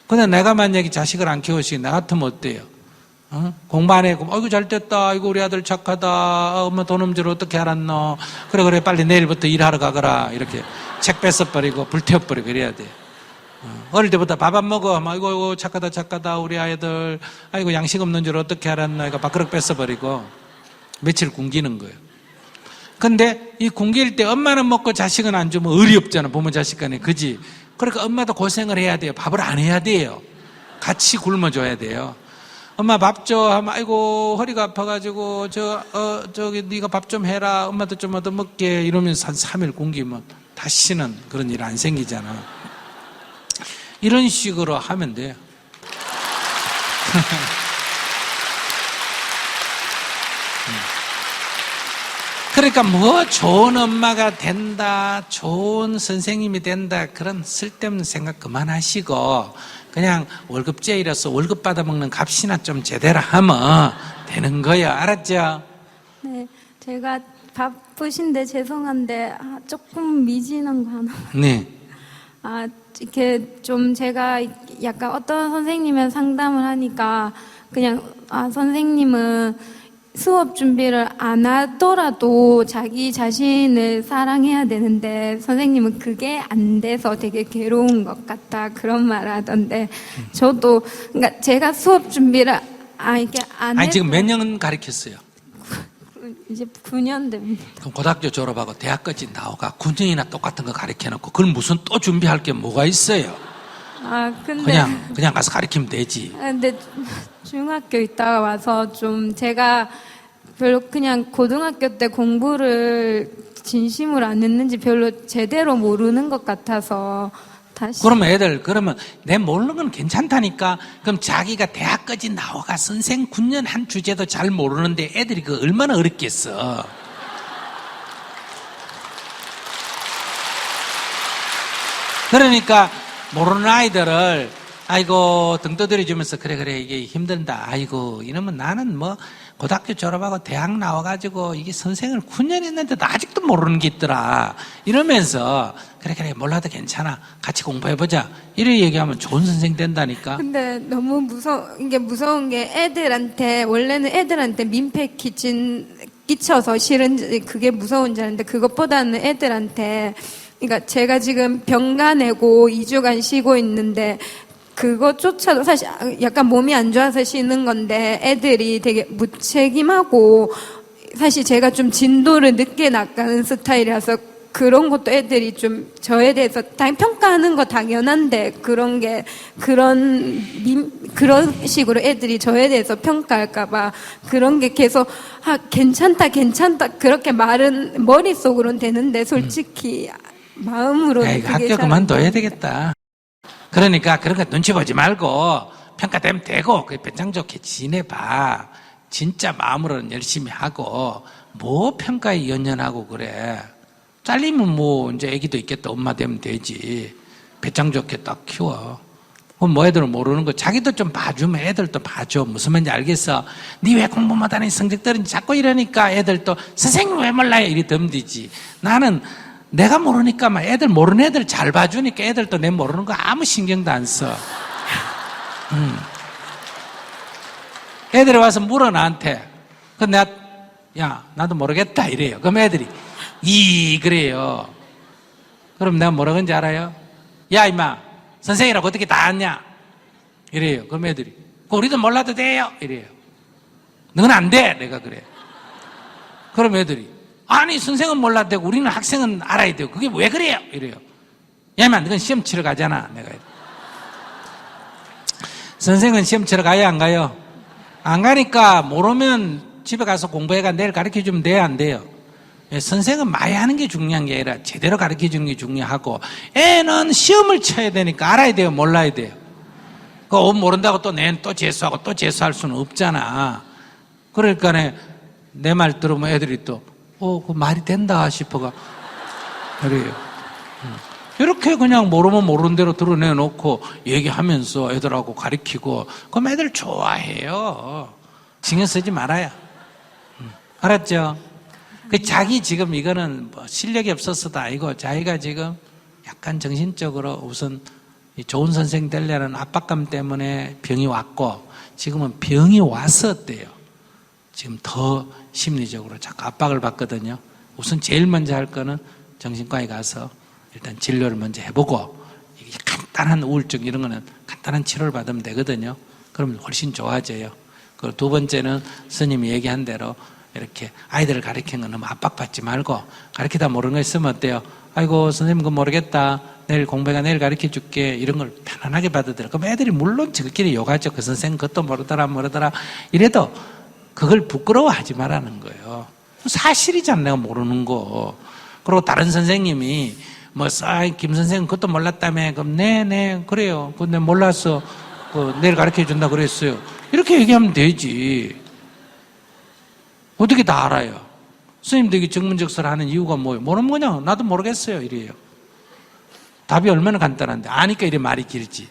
근데 내가 만약에 자식을 안 키웠으니 나 같으면 어때요? 공부 안 해. 아이고 잘 됐다. 아이고 우리 아들 착하다. 엄마 돈 없는 줄 어떻게 알았노? 그래 빨리 내일부터 일하러 가거라. 이렇게 책 뺏어버리고 불태워버리고 이래야 돼. 어릴 때부터 밥 안 먹어. 아이고 착하다 우리 아이들. 아이고 양식 없는 줄 어떻게 알았노? 이거 밥그릇 뺏어버리고 며칠 굶기는 거예요. 근데 이 굶길 때 엄마는 먹고 자식은 안 주면 의리 없잖아. 부모 자식 간에. 그지? 그러니까 엄마도 고생을 해야 돼요. 밥을 안 해야 돼요. 같이 굶어줘야 돼요. 엄마 밥 줘. 하면 아이고 허리가 아파가지고 저기 네가 밥 좀 해라. 엄마도 좀 얻어 먹게. 이러면서 한 3일 굶기면 다시는 그런 일 안 생기잖아. 이런 식으로 하면 돼요. 그러니까 뭐 좋은 엄마가 된다, 좋은 선생님이 된다, 그런 쓸데없는 생각 그만하시고 그냥 월급제이라서 월급 받아먹는 값이나 좀 제대로 하면 되는 거예요. 알았죠? 네, 제가 바쁘신데 죄송한데 조금 미진한 거 하나. 네. 이렇게 좀 제가 약간 어떤 선생님의 상담을 하니까 그냥 선생님은 수업 준비를 안 하더라도 자기 자신을 사랑해야 되는데 선생님은 그게 안 돼서 되게 괴로운 것 같다 그런 말을 하던데 저도 그러니까 제가 수업 준비를 이렇게 안 아니 해도 지금 몇 년 가르쳤어요? 이제 9년 됩니다. 그럼 고등학교 졸업하고 대학까지 나오가 9년이나 똑같은 거 가르쳐놓고 그걸 무슨 또 준비할 게 뭐가 있어요? 근데 그냥 가서 가르치면 되지. 근데 중학교 있다가 와서 좀 제가 별로 그냥 고등학교 때 공부를 진심으로 안 했는지 별로 제대로 모르는 것 같아서 다시. 그러면 내 모르는 건 괜찮다니까. 그럼 자기가 대학까지 나와가 선생 9년 한 주제도 잘 모르는데 애들이 그 얼마나 어렵겠어. 그러니까 모르는 아이들을 아이고 등 두드려주면서 그래 이게 힘든다. 아이고 이러면 나는 뭐 고등학교 졸업하고 대학 나와가지고 이게 선생을 9년 했는데도 아직도 모르는 게 있더라. 이러면서 그래 몰라도 괜찮아. 같이 공부해보자. 이래 얘기하면 좋은 선생 된다니까. 근데 너무 무서운 게 애들한테 원래는 애들한테 민폐 끼쳐서 싫은 그게 무서운 줄 알았는데 그것보다는 애들한테 그러니까 제가 지금 병가 내고 2주간 쉬고 있는데 그것조차도 사실 약간 몸이 안 좋아서 쉬는 건데 애들이 되게 무책임하고 사실 제가 좀 진도를 늦게 나가는 스타일이라서 그런 것도 애들이 좀 저에 대해서 평가하는 거 당연한데 그런 식으로 애들이 저에 대해서 평가할까봐 그런 게 계속 괜찮다 그렇게 말은 머릿속으로는 되는데 솔직히 마음으로는 그게 학교 그만둬야 되겠다. 그러니까 그런 거 눈치 보지 말고 평가되면 되고 배짱 좋게 지내봐. 진짜 마음으로는 열심히 하고 뭐 평가에 연연하고 그래. 잘리면 뭐 이제 애기도 있겠다. 엄마 되면 되지. 배짱 좋게 딱 키워. 그럼 뭐 애들은 모르는 거 자기도 좀 봐주면 애들도 봐줘. 무슨 말인지 알겠어? 니 왜 공부 못하니 성적 떨어지니 자꾸 이러니까 애들도 선생님 왜 몰라요? 이리 덤디지. 나는 내가 모르니까 막 애들 모르는 애들 잘 봐주니까 애들도 내 모르는 거 아무 신경도 안 써. 애들이 와서 물어 나한테. 그럼 내가 야 나도 모르겠다 이래요. 그럼 애들이 그래요. 그럼 내가 뭐라 그런지 알아요? 야 임마 선생이라고 어떻게 다 아냐? 이래요. 그럼 애들이 우리도 몰라도 돼요. 이래요. 너는 안 돼. 내가 그래. 그럼 애들이 아니 선생은 몰라도 되고 우리는 학생은 알아야 되고 그게 왜 그래요? 이래요. 야 임마 너는 시험 치러 가잖아. 내가 선생은 시험 치러 가요 안 가요? 안 가니까 모르면 집에 가서 공부해가 내일 가르쳐주면 돼요 안 돼요? 선생은 많이 하는 게 중요한 게 아니라 제대로 가르쳐주는 게 중요하고 애는 시험을 쳐야 되니까 알아야 돼요 몰라야 돼요? 그거 모른다고 또 내는 또 재수하고 또 재수할 수는 없잖아. 그러니까 내 말 들으면 애들이 또 그 말이 된다 싶어가 그래요. 이렇게 그냥 모르면 모르는 대로 드러내놓고 얘기하면서 애들하고 가르치고 그럼 애들 좋아해요. 신경 쓰지 말아요. 알았죠? 자기 지금 이거는 뭐 실력이 없어서도 아니고 자기가 지금 약간 정신적으로 우선 좋은 선생 되려는 압박감 때문에 병이 왔고 지금은 병이 와서 어때요? 지금 더 심리적으로 자꾸 압박을 받거든요. 우선 제일 먼저 할 거는 정신과에 가서 일단 진료를 먼저 해보고 이게 간단한 우울증 이런 거는 간단한 치료를 받으면 되거든요. 그러면 훨씬 좋아져요. 그리고 두 번째는 스님이 얘기한 대로 이렇게 아이들을 가르치는 건 너무 압박받지 말고 가르치다 모르는 거 있으면 어때요? 아이고 선생님 그거 모르겠다. 내일 공부가 내일 가르쳐 줄게. 이런 걸 편안하게 받아들여. 그럼 애들이 물론 저끼리 욕하죠. 그 선생님 그것도 모르더라. 이래도 그걸 부끄러워하지 말라는 거예요. 사실이잖아 내가 모르는 거. 그리고 다른 선생님이 김 선생님 그것도 몰랐다며. 그럼 네 그래요. 근데 몰랐어. 내일 가르쳐 준다 그랬어요. 이렇게 얘기하면 되지. 어떻게 다 알아요? 스님들이 정문적설 하는 이유가 뭐예요? 모르면 그냥 나도 모르겠어요 이래요. 답이 얼마나 간단한데 아니까 이래 말이 길지.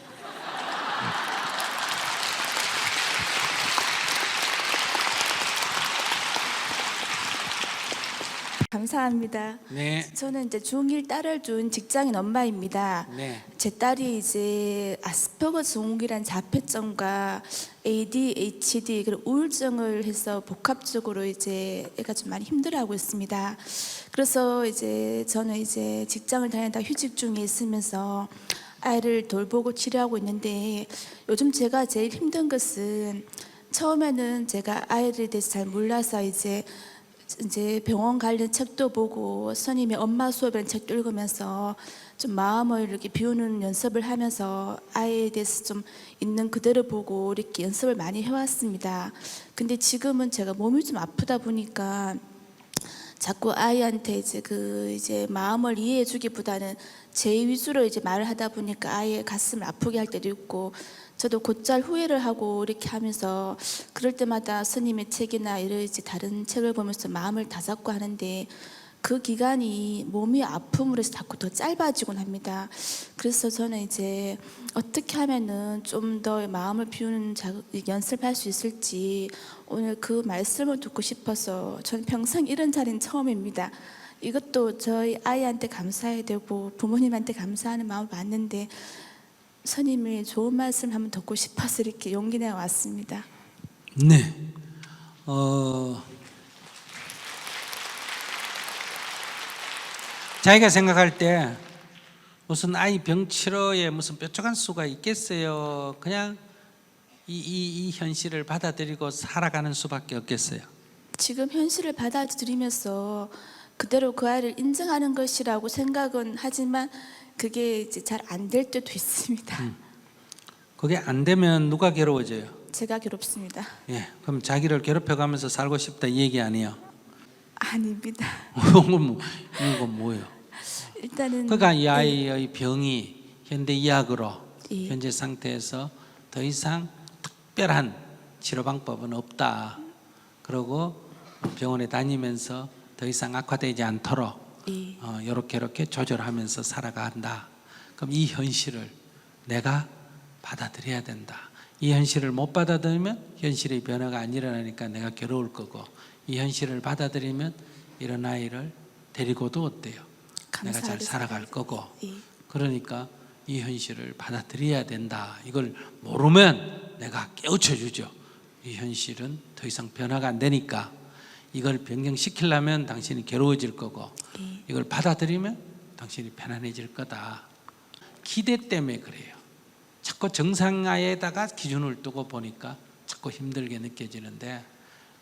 감사합니다. 네. 저는 이제 중1 딸을 둔 직장인 엄마입니다. 네. 제 딸이 이제 아스퍼거 증후군이란 자폐증과 ADHD 그리고 우울증을 해서 복합적으로 이제 애가 좀 많이 힘들어하고 있습니다. 그래서 이제 저는 이제 직장을 다니다 휴직 중에 있으면서 아이를 돌보고 치료하고 있는데 요즘 제가 제일 힘든 것은 처음에는 제가 아이에 대해서 잘 몰라서 이제 병원 관련 책도 보고 스님의 엄마 수업이라는 책도 읽으면서 좀 마음을 이렇게 비우는 연습을 하면서 아이에 대해서 좀 있는 그대로 보고 이렇게 연습을 많이 해왔습니다. 근데 지금은 제가 몸이 좀 아프다 보니까 자꾸 아이한테 이제 마음을 이해해주기보다는 제 위주로 이제 말을 하다 보니까 아이의 가슴을 아프게 할 때도 있고 저도 곧잘 후회를 하고 이렇게 하면서 그럴 때마다 스님의 책이나 이런 이제 다른 책을 보면서 마음을 다잡고 하는데 그 기간이 몸이 아픔으로 해서 자꾸 더 짧아지곤 합니다. 그래서 저는 이제 어떻게 하면은 좀 더 마음을 비우는 연습할 수 있을지 오늘 그 말씀을 듣고 싶어서 저는 평생 이런 자리는 처음입니다. 이것도 저희 아이한테 감사해야 되고 부모님한테 감사하는 마음을 받는데 스님의 좋은 말씀 한번 듣고 싶어서 이렇게 용기 내어 왔습니다. 네. 자기가 생각할 때 무슨 아이 병 치료에 무슨 뾰족한 수가 있겠어요? 그냥 이 현실을 받아들이고 살아가는 수밖에 없겠어요. 지금 현실을 받아들이면서 그대로 그 아이를 인정하는 것이라고 생각은 하지만 그게 이제 잘 안 될 때도 있습니다. 그게 안 되면 누가 괴로워져요? 제가 괴롭습니다. 예, 그럼 자기를 괴롭혀가면서 살고 싶다 이 얘기 아니에요? 아닙니다. 이건 뭐예요? 일단은 그러니까 이 아이의 병이 현대 의학으로 예. 현재 상태에서 더 이상 특별한 치료 방법은 없다. 그리고 병원에 다니면서 더 이상 악화되지 않도록 예. 이렇게 조절하면서 살아간다. 그럼 이 현실을 내가 받아들여야 된다. 이 현실을 못 받아들이면 현실의 변화가 안 일어나니까 내가 괴로울 거고 이 현실을 받아들이면 이런 아이를 데리고도 어때요? 내가 잘 살아갈 거고 예. 그러니까 이 현실을 받아들여야 된다. 이걸 모르면 내가 깨우쳐 주죠. 이 현실은 더 이상 변화가 안 되니까 이걸 변경시키려면 당신이 괴로워질 거고 예. 이걸 받아들이면 당신이 편안해질 거다. 기대 때문에 그래요. 자꾸 정상화에다가 기준을 두고 보니까 자꾸 힘들게 느껴지는데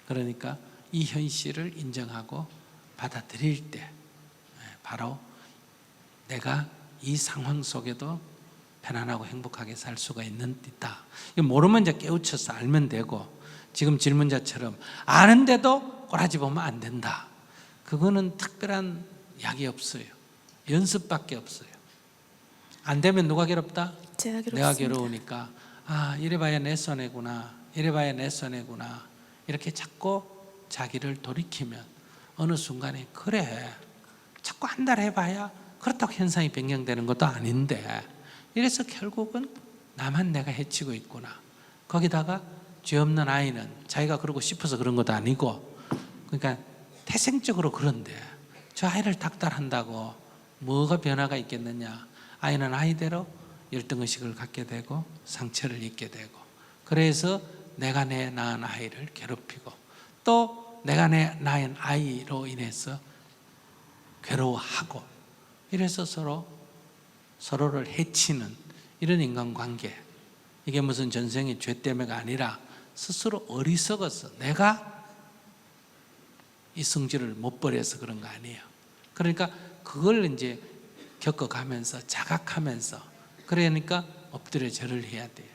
그러니까 이 현실을 인정하고 받아들일 때 바로 내가 이 상황 속에도 편안하고 행복하게 살 수가 있다. 이거 모르면 이제 깨우쳐서 알면 되고 지금 질문자처럼 아는데도 꼬라지 보면 안 된다. 그거는 특별한 약이 없어요. 연습밖에 없어요. 안 되면 누가 괴롭다? 제가 괴롭습니다. 내가 괴로우니까 아, 이래봐야 내 손해구나, 이래봐야 내 손해구나, 이렇게 자꾸 자기를 돌이키면 어느 순간에 그래, 자꾸 한 달 해봐야 그렇다고 현상이 변경되는 것도 아닌데, 이래서 결국은 나만 내가 해치고 있구나. 거기다가 죄 없는 아이는 자기가 그러고 싶어서 그런 것도 아니고, 그러니까 태생적으로 그런데 저 아이를 닥달한다고 뭐가 변화가 있겠느냐. 아이는 아이대로 열등의식을 갖게 되고 상처를 입게 되고, 그래서 내가 내 낳은 아이를 괴롭히고 또 내가 내 낳은 아이로 인해서 괴로워하고, 이래서 서로를 해치는 이런 인간관계, 이게 무슨 전생의 죄 때문에가 아니라 스스로 어리석어서 내가 이 성질을 못 버려서 그런 거 아니에요. 그러니까 그걸 이제 겪어가면서 자각하면서, 그러니까 엎드려 절을 해야 돼요.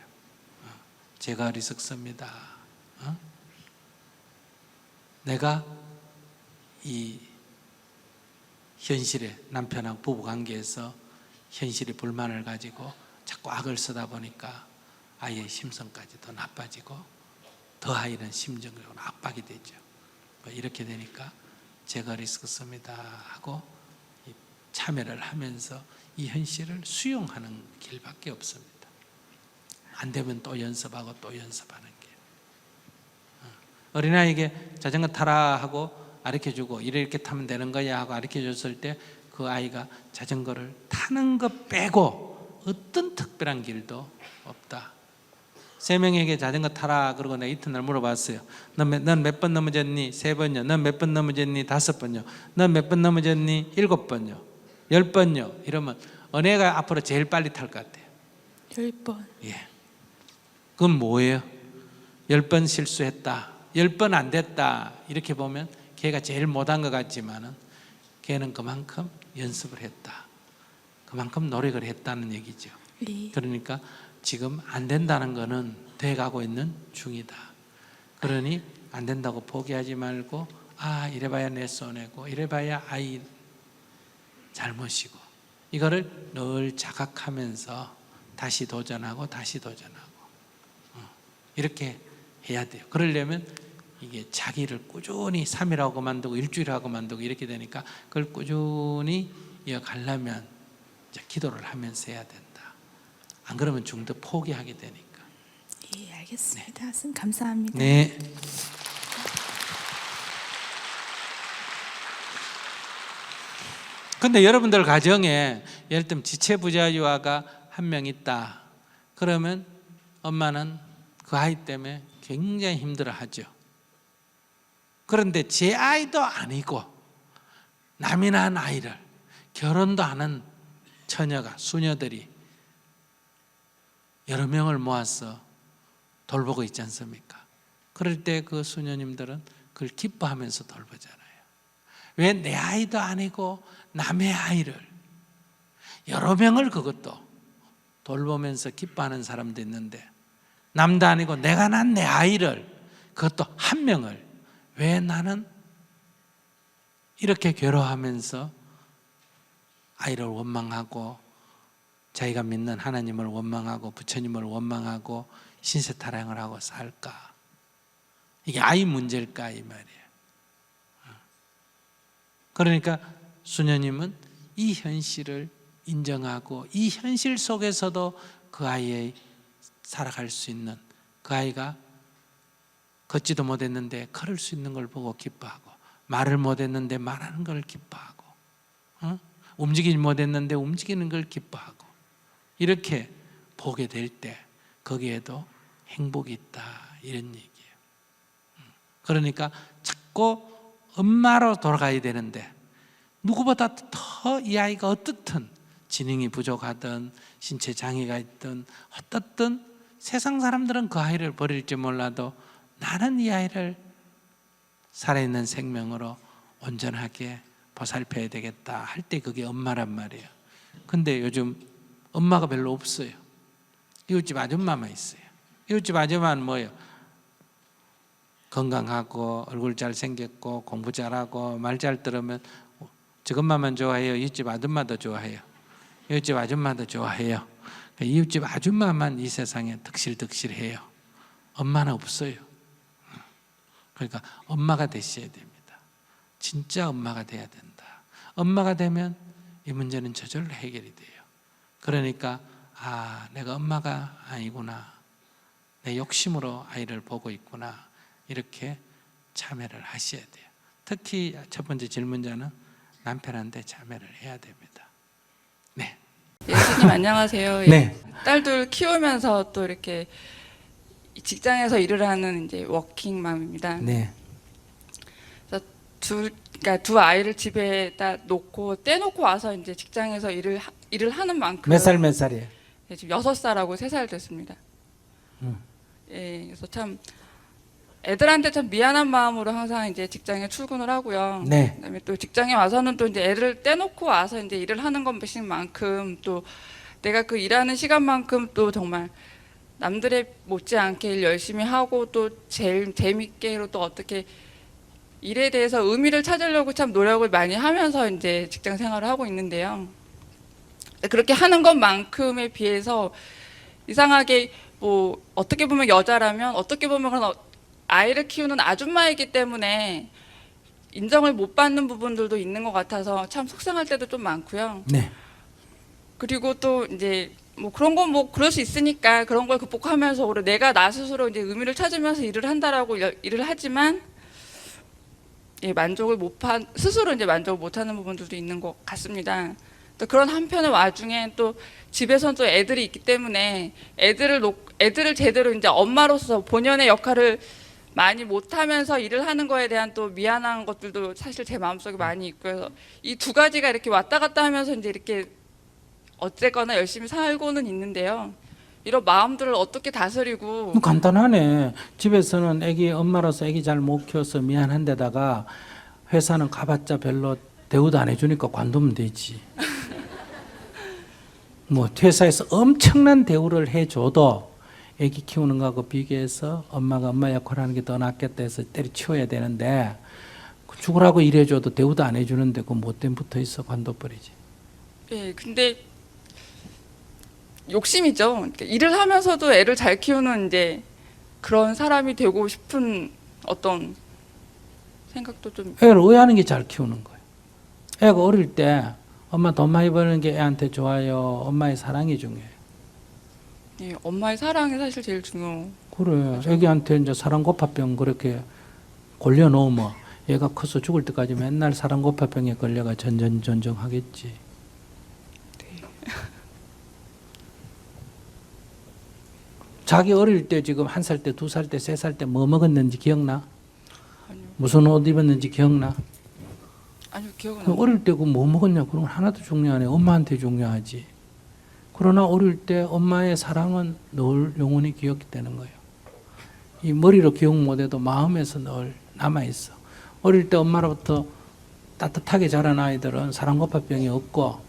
제가 어리석습니다. 내가 이 현실에 남편하고 부부관계에서 현실에 불만을 가지고 자꾸 악을 쓰다 보니까 아이의 심성까지 더 나빠지고 더 아이는 심정적으로 압박이 되죠. 이렇게 되니까 제가 어리석습니다 하고 참여를 하면서 이 현실을 수용하는 길밖에 없습니다. 안 되면 또 연습하고 또 연습하는 게. 어린아이에게 자전거 타라 하고 가르쳐주고 이렇게 타면 되는 거야 하고 가르쳐줬을 때 그 아이가 자전거를 타는 것 빼고 어떤 특별한 길도 없다. 3명에게 자전거 타라 그러고 내가 이튿날 물어봤어요. 넌 몇 번 넘어졌니? 3번요. 넌 몇 번 넘어졌니? 5번요. 넌 몇 번 넘어졌니? 7번요. 10번요. 이러면 어느 애가 앞으로 제일 빨리 탈 것 같아요? 10번. 예. 그건 뭐예요? 10번 실수했다, 10번 안 됐다, 이렇게 보면 걔가 제일 못한 것 같지만은 걔는 그만큼 연습을 했다, 그만큼 노력을 했다는 얘기죠. 네. 그러니까 지금 안 된다는 거는 돼가고 있는 중이다. 그러니 안 된다고 포기하지 말고, 아, 이래봐야 내 손해고 이래봐야 아이 잘못이고, 이거를 늘 자각하면서 다시 도전하고 다시 도전하고 이렇게 해야 돼요. 그러려면 이게 자기를 꾸준히 3일 하고 만들고 일주일 하고 만들고 이렇게 되니까 그걸 꾸준히 이어가려면 이제 기도를 하면서 해야 된다. 안 그러면 중도 포기하게 되니까. 예, 알겠습니다. 선생님 감사합니다. 네. 근데 여러분들 가정에 예를 들면 지체부자유아가 한 명 있다. 그러면 엄마는 그 아이 때문에 굉장히 힘들어하죠. 그런데 제 아이도 아니고 남이 낳은 아이를, 결혼도 하는 처녀가, 수녀들이 여러 명을 모아서 돌보고 있지 않습니까? 그럴 때 그 수녀님들은 그걸 기뻐하면서 돌보잖아요. 왜 내 아이도 아니고 남의 아이를 여러 명을 그것도 돌보면서 기뻐하는 사람도 있는데, 남도 아니고 내가 낳은 내 아이를, 그것도 한 명을 왜 나는 이렇게 괴로워하면서 아이를 원망하고 자기가 믿는 하나님을 원망하고 부처님을 원망하고 신세타령을 하고 살까? 이게 아이 문제일까 이 말이에요. 그러니까 수녀님은 이 현실을 인정하고 이 현실 속에서도 그 아이의 살아갈 수 있는, 그 아이가 걷지도 못했는데 걸을 수 있는 걸 보고 기뻐하고, 말을 못했는데 말하는 걸 기뻐하고, 움직이지 못했는데 움직이는 걸 기뻐하고, 이렇게 보게 될 때 거기에도 행복이 있다, 이런 얘기예요. 그러니까 자꾸 엄마로 돌아가야 되는데, 누구보다 더 이 아이가 어떻든 지능이 부족하든 신체 장애가 있든 어떻든 세상 사람들은 그 아이를 버릴지 몰라도 나는 이 아이를 살아있는 생명으로 온전하게 보살펴야 되겠다 할 때 그게 엄마란 말이에요. 근데 요즘 엄마가 별로 없어요. 이웃집 아줌마만 있어요. 이웃집 아줌마는 뭐예요? 건강하고 얼굴 잘생겼고 공부 잘하고 말 잘 들으면 저것만만 좋아해요? 이웃집 아줌마도 좋아해요? 이웃집 아줌마도 좋아해요? 이웃집 아줌마만 이 세상에 득실득실해요. 엄마는 없어요. 그러니까 엄마가 되셔야 됩니다. 진짜 엄마가 돼야 된다. 엄마가 되면 이 문제는 저절로 해결이 돼요. 그러니까 내가 엄마가 아니구나. 내 욕심으로 아이를 보고 있구나. 이렇게 참여를 하셔야 돼요. 특히 첫 번째 질문자는 남편한테 참여를 해야 됩니다. 네. 예수님 안녕하세요. 네. 딸들 키우면서 또 이렇게 직장에서 일을 하는 이제 워킹맘입니다. 네. 그래서 그러니까 두 아이를 집에다 놓고 떼놓고 와서 이제 직장에서 일을 하는 만큼 몇 살이에요? 네, 지금 6살하고 3살 됐습니다. 음. 예, 그래서 참 애들한테 참 미안한 마음으로 항상 이제 직장에 출근을 하고요. 네. 그다음에 또 직장에 와서는 또 이제 애를 떼놓고 와서 이제 일을 하는 것인 만큼 또 내가 그 일하는 시간만큼 또 정말 남들의 못지않게 일 열심히 하고 또 제일 재밌게로 또 어떻게 일에 대해서 의미를 찾으려고 참 노력을 많이 하면서 이제 직장 생활을 하고 있는데요. 그렇게 하는 것만큼에 비해서 이상하게 뭐 어떻게 보면 여자라면 어떻게 보면 그런 아이를 키우는 아줌마이기 때문에 인정을 못 받는 부분들도 있는 것 같아서 참 속상할 때도 좀 많고요. 네. 그리고 또 이제 뭐 그런 건 뭐 그럴 수 있으니까 그런 걸 극복하면서 오히려 내가 나 스스로 이제 의미를 찾으면서 일을 한다라고 일을 하지만 만족을 스스로 이제 만족을 못하는 부분들도 있는 것 같습니다. 또 그런 한편의 와중에 또 집에선 또 애들이 있기 때문에 애들을 제대로 이제 엄마로서 본연의 역할을 많이 못하면서 일을 하는 거에 대한 또 미안한 것들도 사실 제 마음속에 많이 있고요. 이 두 가지가 이렇게 왔다 갔다 하면서 이제 이렇게 어쨌거나 열심히 살고는 있는데요. 이런 마음들을 어떻게 다스리고 간단하네. 집에서는 애기 엄마로서 애기 잘 못 키워서 미안한데다가 회사는 가봤자 별로 대우도 안 해주니까 관두면 되지. 뭐 회사에서 엄청난 대우를 해줘도 애기 키우는 거하고 비교해서 엄마가 엄마 역할하는 게 더 낫겠다 해서 때려치워야 되는데 죽으라고 일해줘도 대우도 안 해주는데 그 못된 붙어 있어 관둬버리지. 예, 근데 욕심이죠. 그러니까 일을 하면서도 애를 잘 키우는 이제 그런 사람이 되고 싶은 어떤 생각도 좀. 애를 의하는 게 잘 키우는 거예요. 애가 어릴 때 엄마 돈 많이 버는 게 애한테 좋아요. 엄마의 사랑이 중요해요. 예, 엄마의 사랑이 사실 제일 중요. 그래. 애기한테 이제 사랑고파병 그렇게 골려 놓으면 얘가 커서 죽을 때까지 맨날 사랑고파병에 걸려가 전전전전하겠지. 자기 어릴 때 지금 1살 때, 2살 때, 3살 때 뭐 먹었는지 기억나? 아니요. 무슨 옷 입었는지 기억나? 아니요, 기억은 안 나요. 어릴 때 그 뭐 먹었냐? 그런 건 하나도 중요하네. 엄마한테 중요하지. 그러나 어릴 때 엄마의 사랑은 늘 영원히 기억되는 거예요. 이 머리로 기억 못해도 마음에서 늘 남아있어. 어릴 때 엄마로부터 따뜻하게 자란 아이들은 사랑고파병이 없고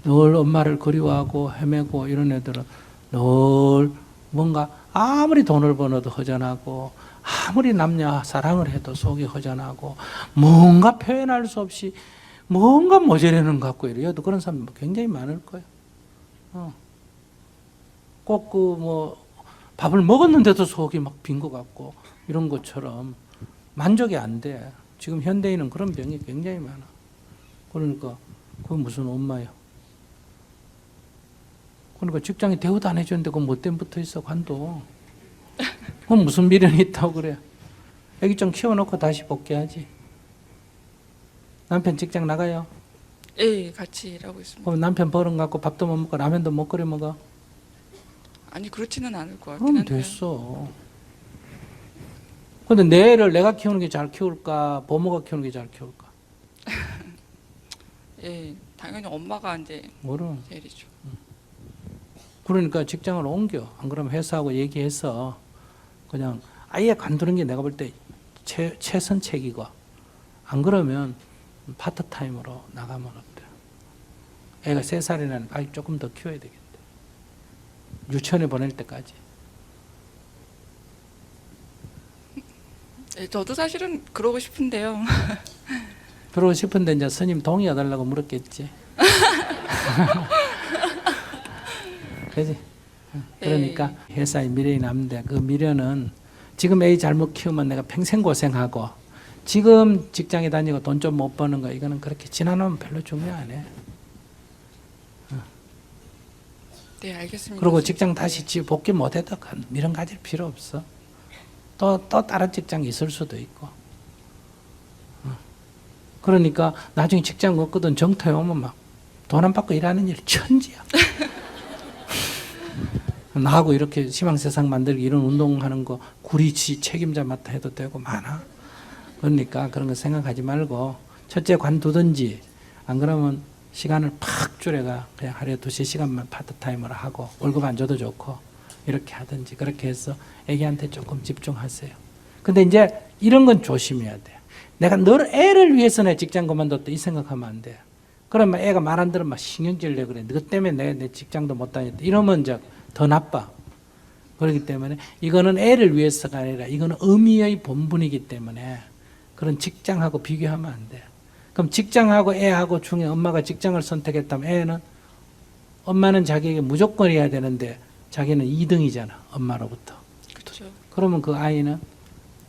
늘 엄마를 그리워하고 헤매고 이런 애들은 늘 뭔가 아무리 돈을 벌어도 허전하고 아무리 남녀 사랑을 해도 속이 허전하고 뭔가 표현할 수 없이 뭔가 모자라는 것 같고 이래요. 그런 사람 굉장히 많을 거예요. 꼭 그 뭐 밥을 먹었는데도 속이 막 빈 것 같고 이런 것처럼 만족이 안 돼. 지금 현대인은 그런 병이 굉장히 많아. 그러니까 그건 무슨 엄마야. 그러니까 직장에 대우도 안 해주는데 그 못된 붙어 있어 관둬. 그건 무슨 미련이 있다고 그래. 애기 좀 키워놓고 다시 복귀하지. 남편 직장 나가요? 예, 같이 일하고 있습니다. 그럼 남편 버릇 갖고 밥도 못 먹고 라면도 못 끓여 먹어? 아니 그렇지는 않을 것 같긴 그럼 한데. 됐어. 근데 내 애를 내가 키우는 게 잘 키울까? 부모가 키우는 게 잘 키울까? 예, 당연히 엄마가 이제 뭐를? 제일이죠. 그러니까 직장을 옮겨. 안 그러면 회사하고 얘기해서 그냥 아예 관두는 게 내가 볼 때 최선책이고 안 그러면 파트타임으로 나가면 어때? 애가 3살이나 아이 조금 더 키워야 되겠대. 유치원에 보낼 때까지. 예, 저도 사실은 그러고 싶은데요. 그러고 싶은데 이제 스님 동의해달라고 물었겠지. 그지? 그러니까 회사의 미래에 남는데 그 미래는 지금 애 잘못 키우면 내가 평생 고생하고 지금 직장에 다니고 돈 좀 못 버는 거 이거는 그렇게 지나면 별로 중요 안 해. 네, 알겠습니다. 그리고 직장 다시 복귀 못해도 미련 가질 필요 없어. 또 다른 직장이 있을 수도 있고. 그러니까 나중에 직장 없거든 정토에 오면 막 돈 안 받고 일하는 일 천지야. 나하고 이렇게 희망세상 만들기 이런 운동하는 거 구리치 책임자 맡아 해도 되고 많아. 그러니까 그런 거 생각하지 말고 첫째 관두든지 안 그러면 시간을 팍 줄여가 그냥 하루에 2-3시간만 파트타임으로 하고 월급 안 줘도 좋고 이렇게 하든지 그렇게 해서 애기한테 조금 집중하세요. 근데 이제 이런 건 조심해야 돼. 내가 늘 애를 위해서 내 직장 그만뒀다 이 생각하면 안 돼. 그러면 애가 말 안 들으면 막 신경질 내 그래. 너 때문에 내 직장도 못 다녔다. 이러면 이제 더 나빠. 그렇기 때문에 이거는 애를 위해서가 아니라 이거는 의미의 본분이기 때문에 그런 직장하고 비교하면 안 돼. 그럼 직장하고 애하고 중에 엄마가 직장을 선택했다면 애는 엄마는 자기에게 무조건 해야 되는데 자기는 2등이잖아. 엄마로부터. 그렇죠. 그러면 그 아이는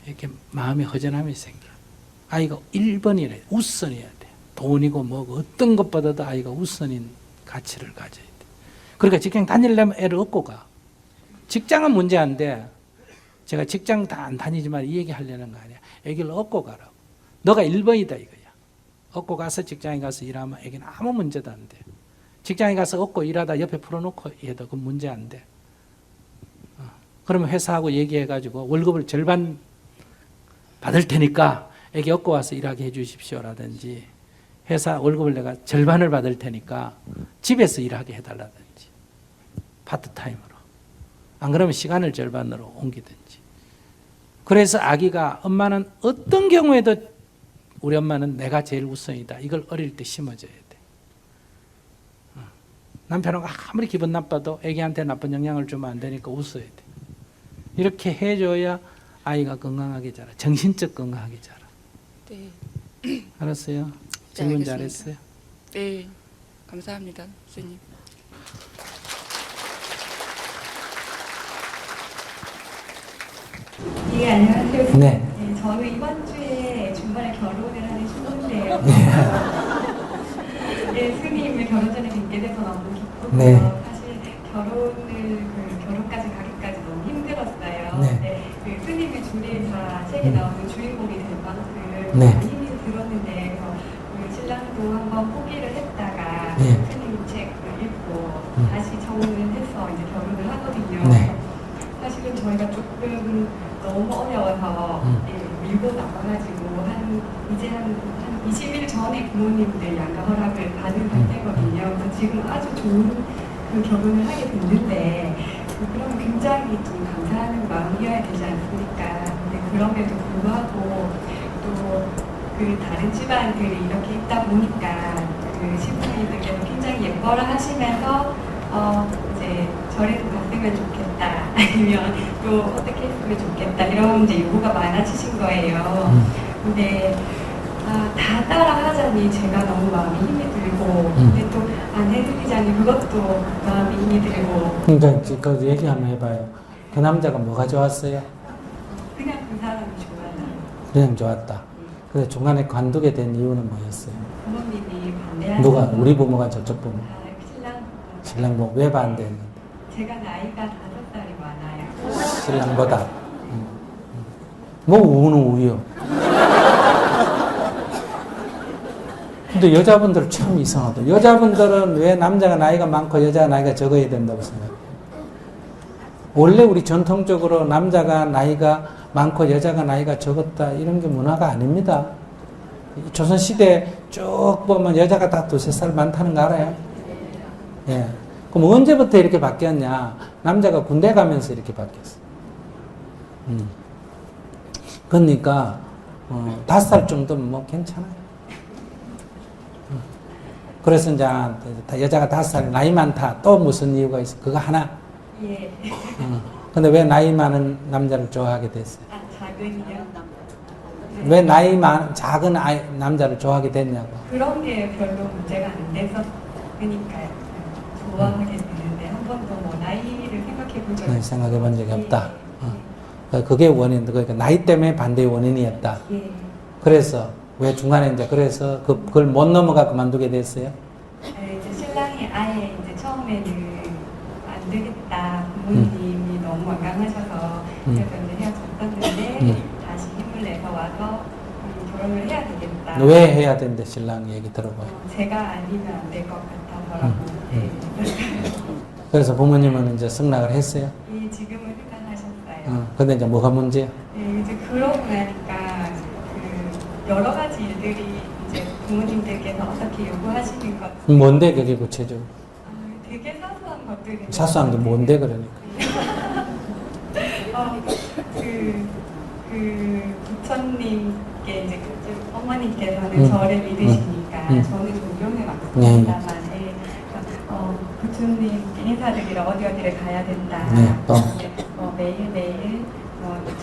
이렇게 마음의 허전함이 생겨. 아이가 1번이래. 우선이어야 돼. 돈이고 뭐고 어떤 것보다도 아이가 우선인 가치를 가져야 돼. 그러니까 직장 다니려면 애를 얻고 가. 직장은 문제 안 돼. 제가 직장 다 안 다니지만 이 얘기 하려는 거 아니야. 애기를 얻고 가라고. 너가 1번이다 이거야. 얻고 가서 직장에 가서 일하면 애기는 아무 문제도 안 돼. 직장에 가서 얻고 일하다 옆에 풀어놓고 해도 그건 문제 안 돼. 그러면 회사하고 얘기해가지고 월급을 절반 받을 테니까 애기 얻고 와서 일하게 해주십시오라든지 회사 월급을 내가 절반을 받을 테니까 집에서 일하게 해달라든지 파트타임으로. 안 그러면 시간을 절반으로 옮기든지. 그래서 아기가 엄마는 어떤 경우에도 우리 엄마는 내가 제일 우선이다. 이걸 어릴 때 심어줘야 돼. 남편은 아무리 기분 나빠도 애기한테 나쁜 영향을 주면 안 되니까 웃어야 돼. 이렇게 해줘야 아이가 건강하게 자라. 정신적 건강하게 자라. 네. 알았어요? 질문 알겠습니다. 잘했어요. 네. 감사합니다, 선생님. 예, 안녕하세요. 네. 네, 저는 이번 주에 중간에 결혼을 하는 신부인데요. 네, 스님을 결혼 전에 뵙게 돼서 너무 기쁘고요. 네. 사실 결혼까지 가기까지 너무 힘들었어요. 네. 그 스님의 줄에 다 책에 나오는 주인공이 될 만큼 네. 힘이 들었는데 그 신랑도 한번 포기를 했다가 네. 스님 책을 읽고 다시 정을 해서 이제 결혼을 하거든요. 네. 사실은 저희가 조금 너무 어려워서 밀고 나가가지고 이제 한 20일 전에 부모님들 양가 허락을 받은 상태거든요. 그래서 지금 아주 좋은 그 결혼을 하게 됐는데 그러면 굉장히 좀 감사하는 마음이어야 되지 않습니까? 근데 그럼에도 불구하고 또 그 다른 집안들이 이렇게 있다 보니까 그 신부님들께서 굉장히 예뻐라 하시면서 이제 절에도 갔으면 좋겠다 아니면 또 어떻게 했으면 좋겠다 이런 이제 요구가 많아지신 거예요. 근데 다 따라 하자니 제가 너무 마음이 힘이 들고 근데 또 안 해드리자니 그것도 마음이 힘이 들고 그러니까 그 얘기 한번 해봐요. 그 남자가 뭐가 좋았어요? 그냥 그 사람이 좋아요. 그냥 좋았다. 근데 중간에 관두게 된 이유는 뭐였어요? 부모님이 반대하는 누가? 우리 부모가 저쪽 부모? 신랑 신랑 부모 왜 반대했는데? 제가 나이가 5살이 많아요. 신랑보다. 뭐 우는 우요. 근데 여자분들 참 이상하다. 여자분들은 왜 남자가 나이가 많고 여자가 나이가 적어야 된다고 생각해요? 원래 우리 전통적으로 남자가 나이가 많고 여자가 나이가 적었다 이런 게 문화가 아닙니다. 조선시대 쭉 보면 여자가 다 2-3살 많다는 거 알아요? 예. 그럼 언제부터 이렇게 바뀌었냐? 남자가 군대 가면서 이렇게 바뀌었어. 그러니까 5살 정도면 뭐 괜찮아요. 그래서 이제 여자가 5살 나이 많다. 또 무슨 이유가 있어? 그거 하나. 예. 근데 왜 나이 많은 남자를 좋아하게 됐어요? 작은이요? 왜 나이 작은 남자를 좋아하게 됐냐고. 그런 게 별로 문제가 안 돼서 그러니까요. 좋아하게 되는데 한 번도 뭐 나이를 생각해 본 적이 없다. 그게 원인, 그러니까 나이 때문에 반대의 원인이었다. 예. 그래서 왜 중간에 이제 그래서 그걸 못 넘어가 그만두게 됐어요? 네, 이제 신랑이 아예 이제 처음에는 안 되겠다. 부모님이 너무 완강하셔서 그래서 이제 헤어졌었는데 다시 힘을 내서 와서 결혼을 해야 되겠다. 왜 해야 된대 신랑 얘기 들어봐요. 제가 아니면 안 될 것 같아서라고. 네. 그래서 부모님은 이제 승낙을 했어요. 예, 지금은 생각하셨어요. 근데 이제 뭐가 문제야? 네, 이제 그러고 나니까 그 여러 가지 일들이 이제 부모님들께서 어떻게 요구하시는 것 뭔데 그게 구체적으로? 되게 사소한 것들이 사소한 게 뭔데 그러니까? 그 부처님께 이제 그쪽 어머니께서는 저를 믿으시니까 저는 존경해 왔습니다만 부처님께 인사드리러 어디를 가야 된다. 네, 또? 매일매일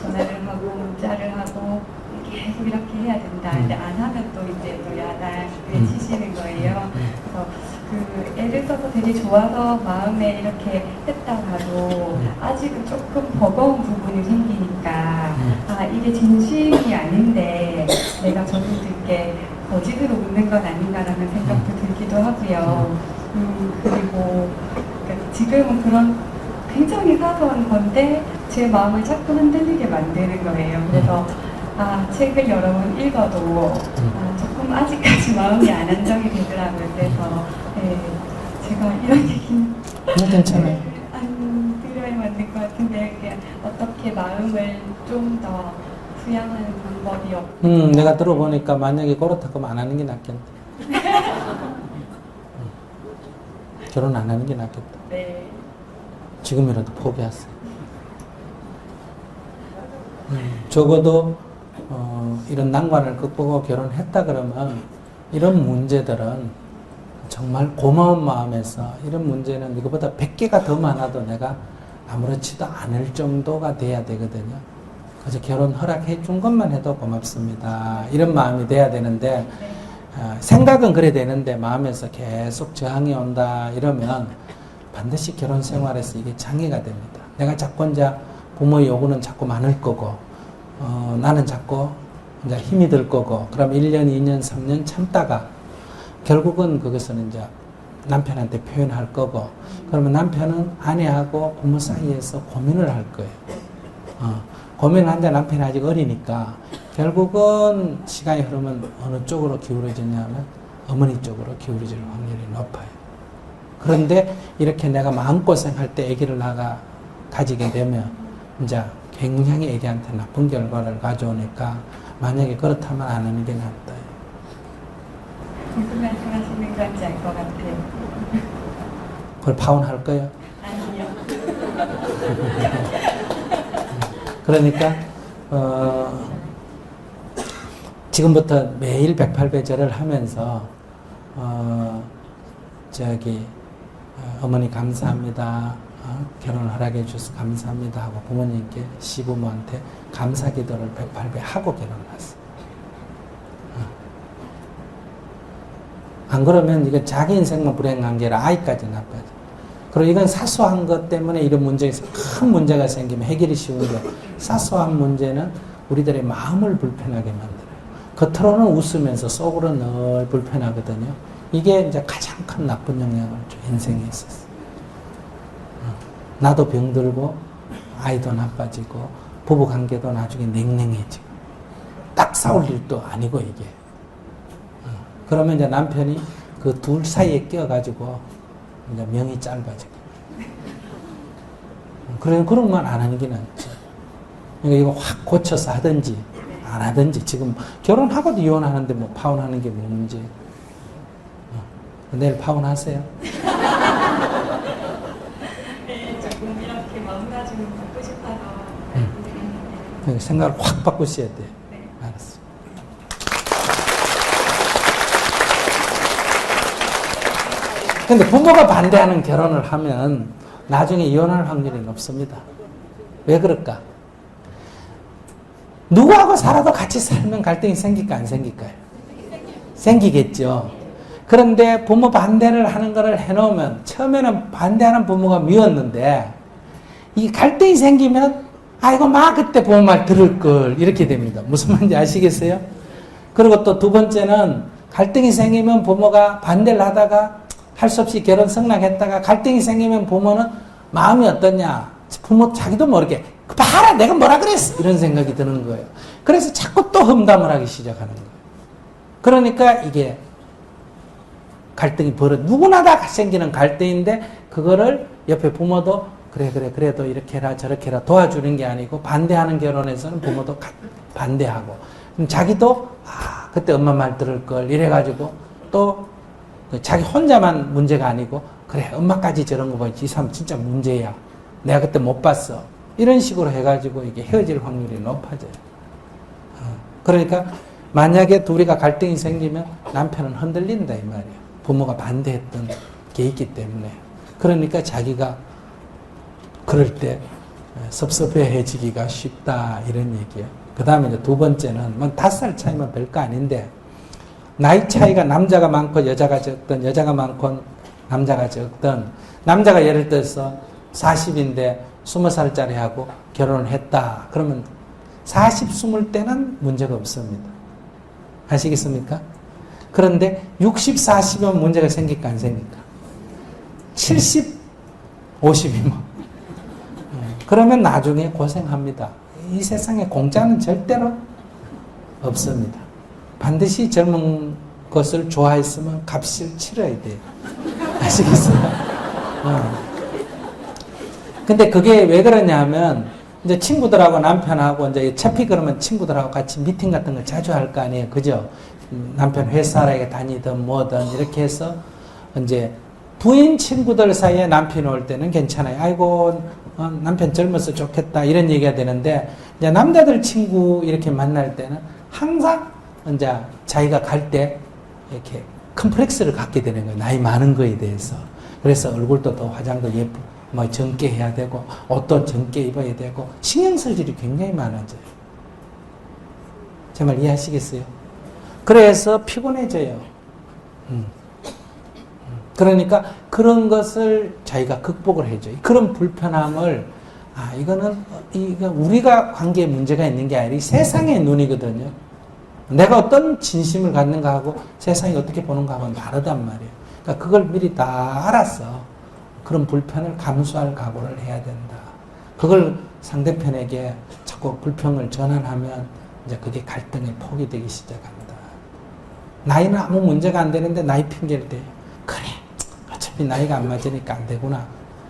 전화를 하고 문자를 하고 계속 이렇게 해야 된다. 근데 안 하면 또 이제 또 야단 외치시는 거예요. 그래서 그 애를 써서 되게 좋아서 마음에 이렇게 했다가도 아직은 조금 버거운 부분이 생기니까 이게 진심이 아닌데 내가 저분들께 거짓으로 묻는 건 아닌가라는 생각도 들기도 하고요. 그리고 그러니까 지금은 그런 굉장히 사소한 건데 제 마음을 자꾸 흔들리게 만드는 거예요. 그래서 책을 여러 번 읽어도 조금 아직까지 마음이 안 안정이 되더라고요. 그래서 제가 이런 얘기는 괜찮아요. 안 드려야 맞는 것 같은데 이렇게 어떻게 마음을 좀 더 수양하는 방법이 없고 내가 들어보니까 만약에 그렇다고 안 하는 게 낫겠다. 결혼 안 하는 게 낫겠다. 네. 지금이라도 포기하세요. 적어도 이런 난관을 극복하고 결혼했다 그러면 이런 문제들은 정말 고마운 마음에서 이런 문제는 이거보다 100개가 더 많아도 내가 아무렇지도 않을 정도가 돼야 되거든요. 그래서 결혼 허락해 준 것만 해도 고맙습니다. 이런 마음이 돼야 되는데 생각은 그래 되는데 마음에서 계속 저항이 온다 이러면 반드시 결혼 생활에서 이게 장애가 됩니다. 내가 자꾸 이제 부모의 요구는 자꾸 많을 거고 나는 자꾸 이제 힘이 들 거고 그럼 1년, 2년, 3년 참다가 결국은 그것은 이제 남편한테 표현할 거고 그러면 남편은 아내하고 부모 사이에서 고민을 할 거예요. 고민을 하는데 남편이 아직 어리니까 결국은 시간이 흐르면 어느 쪽으로 기울어지냐면 어머니 쪽으로 기울어질 확률이 높아요. 그런데 이렇게 내가 마음고생할 때 아기를 가지게 되면 이제 굉장히 아기한테 나쁜 결과를 가져오니까 만약에 그렇다면 안 하는 게 낫다. 무슨 말씀하시는 건지 알 것 같아요. 그걸 파혼할 거예요? 아니요. 그러니까 지금부터 매일 108배절을 하면서 어머니 감사합니다. 결혼 허락해 주셔서 감사합니다 하고 부모님께 시부모한테 감사 기도를 108배 하고 결혼했어요. 안 그러면 이거 자기 인생만 불행한 게 아니라 아이까지 나빠져. 그리고 이건 사소한 것 때문에 이런 문제에서 큰 문제가 생기면 해결이 쉬운데 사소한 문제는 우리들의 마음을 불편하게 만들어요. 겉으로는 웃으면서 속으로 늘 불편하거든요. 이게 이제 가장 큰 나쁜 영향을 줘, 인생에 있어서. 나도 병들고 아이도 나빠지고 부부관계도 나중에 냉랭해지고 딱 싸울 일도 아니고 이게. 그러면 이제 남편이 그 둘 사이에 끼어가지고 이제 명이 짧아지고. 그런 건 안 하는 게 낫지. 그러니까 이거 확 고쳐서 하든지 안 하든지 지금 결혼하고도 이혼하는데 뭐 파혼하는 게 뭐 문제. 내일 파혼하세요. 네, 조금 이렇게 마음가짐을 갖고 싶어서 그러니까 생각을 확 바꾸셔야 돼요. 네. 알았어. 근데 부모가 반대하는 결혼을 하면 나중에 이혼할 확률이 높습니다. 왜 그럴까? 누구하고 살아도 같이 살면 갈등이 생길까 안 생길까요? 생기겠죠. 그런데 부모 반대를 하는 것을 해놓으면 처음에는 반대하는 부모가 미웠는데 이 갈등이 생기면 아이고 막 그때 부모 말 들을 걸 이렇게 됩니다. 무슨 말인지 아시겠어요? 그리고 또 두 번째는 갈등이 생기면 부모가 반대를 하다가 할 수 없이 결혼 승낙했다가 갈등이 생기면 부모는 마음이 어떠냐? 부모 자기도 모르게 봐라 내가 뭐라 그랬어 이런 생각이 드는 거예요. 그래서 자꾸 또 험담을 하기 시작하는 거예요. 그러니까 이게 갈등이 누구나 다 생기는 갈등인데 그거를 옆에 부모도 그래도 이렇게 해라 저렇게 해라 도와주는 게 아니고 반대하는 결혼에서는 부모도 반대하고 그럼 자기도 그때 엄마 말 들을 걸 이래가지고 또 자기 혼자만 문제가 아니고 그래 엄마까지 저런 거 보니 이 사람 진짜 문제야 내가 그때 못 봤어 이런 식으로 해가지고 이게 헤어질 확률이 높아져요. 그러니까 만약에 둘이가 갈등이 생기면 남편은 흔들린다 이 말이에요. 부모가 반대했던 게 있기 때문에. 그러니까 자기가 그럴 때 섭섭해지기가 쉽다 이런 얘기예요. 그 다음에 이제 두 번째는 뭐 5살 차이면 별거 아닌데 나이 차이가 남자가 많고 여자가 적든 여자가 많고 남자가 적든 남자가 예를 들어서 40인데 20살짜리 하고 결혼을 했다. 그러면 40, 20 때는 문제가 없습니다. 아시겠습니까? 그런데 60, 40이면 문제가 생길까 안 생길까? 70, 50이면 그러면 나중에 고생합니다. 이 세상에 공짜는 절대로 없습니다. 반드시 젊은 것을 좋아했으면 값을 치러야 돼요. 아시겠어요? 근데 그게 왜 그러냐 하면 이제 친구들하고 남편하고 이제 채피 그러면 친구들하고 같이 미팅 같은 거 자주 할 거 아니에요. 그죠? 남편 회사에 다니든 뭐든 이렇게 해서 이제 부인 친구들 사이에 남편이 올 때는 괜찮아요. 아이고 남편 젊어서 좋겠다 이런 얘기가 되는데 이제 남자들 친구 이렇게 만날 때는 항상 이제 자기가 갈 때 이렇게 컴플렉스를 갖게 되는 거예요. 나이 많은 거에 대해서. 그래서 얼굴도 더 화장도 예쁘고 뭐 젊게 해야 되고 옷도 젊게 입어야 되고 신경 쓸 일이 굉장히 많아져요. 정말 이해하시겠어요? 그래서 피곤해져요. 그러니까 그런 것을 자기가 극복을 해줘요. 그런 불편함을 이거는 우리가 관계에 문제가 있는 게 아니라 이 세상의 눈이거든요. 내가 어떤 진심을 갖는가 하고 세상이 어떻게 보는가 하면 다르단 말이에요. 그러니까 그걸 미리 다 알아서 그런 불편을 감수할 각오를 해야 된다. 그걸 상대편에게 자꾸 불평을 전환하면 이제 그게 갈등의 폭이 되기 시작합니다. 나이는 아무 문제가 안 되는데 나이 핑계를 대요. 그래, 어차피 나이가 안 맞으니까 안 되구나.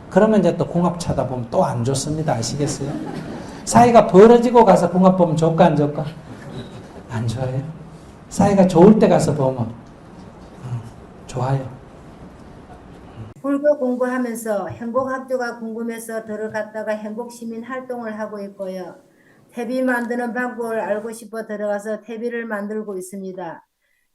그러면 이제 또 궁합 찾아보면 또 안 좋습니다. 아시겠어요? 사이가 벌어지고 가서 궁합 보면 좋을까 안 좋을까? 안 좋아요. 사이가 좋을 때 가서 보면 좋아요. 불교 공부하면서 행복학교가 궁금해서 들어갔다가 행복시민 활동을 하고 있고요. 퇴비 만드는 방법을 알고 싶어 들어가서 퇴비를 만들고 있습니다.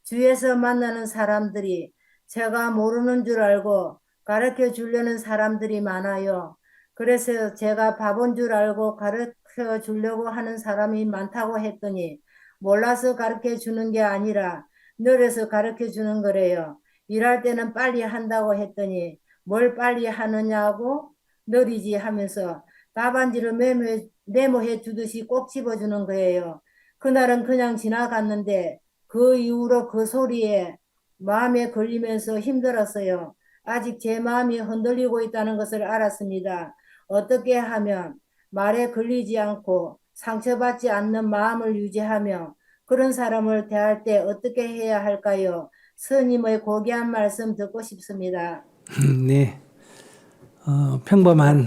주위에서 만나는 사람들이 제가 모르는 줄 알고 가르쳐 주려는 사람들이 많아요. 그래서 제가 바본 줄 알고 가르쳐 주려고 하는 사람이 많다고 했더니 몰라서 가르쳐 주는 게 아니라 느려서 가르쳐 주는 거래요. 일할 때는 빨리 한다고 했더니 뭘 빨리 하느냐고 느리지 하면서 답안지를 메모해 주듯이 꼭 집어주는 거예요. 그날은 그냥 지나갔는데 그 이후로 그 소리에 마음에 걸리면서 힘들었어요. 아직 제 마음이 흔들리고 있다는 것을 알았습니다. 어떻게 하면 말에 걸리지 않고 상처받지 않는 마음을 유지하며 그런 사람을 대할 때 어떻게 해야 할까요? 스님의 고귀한 말씀 듣고 싶습니다. 네. 평범한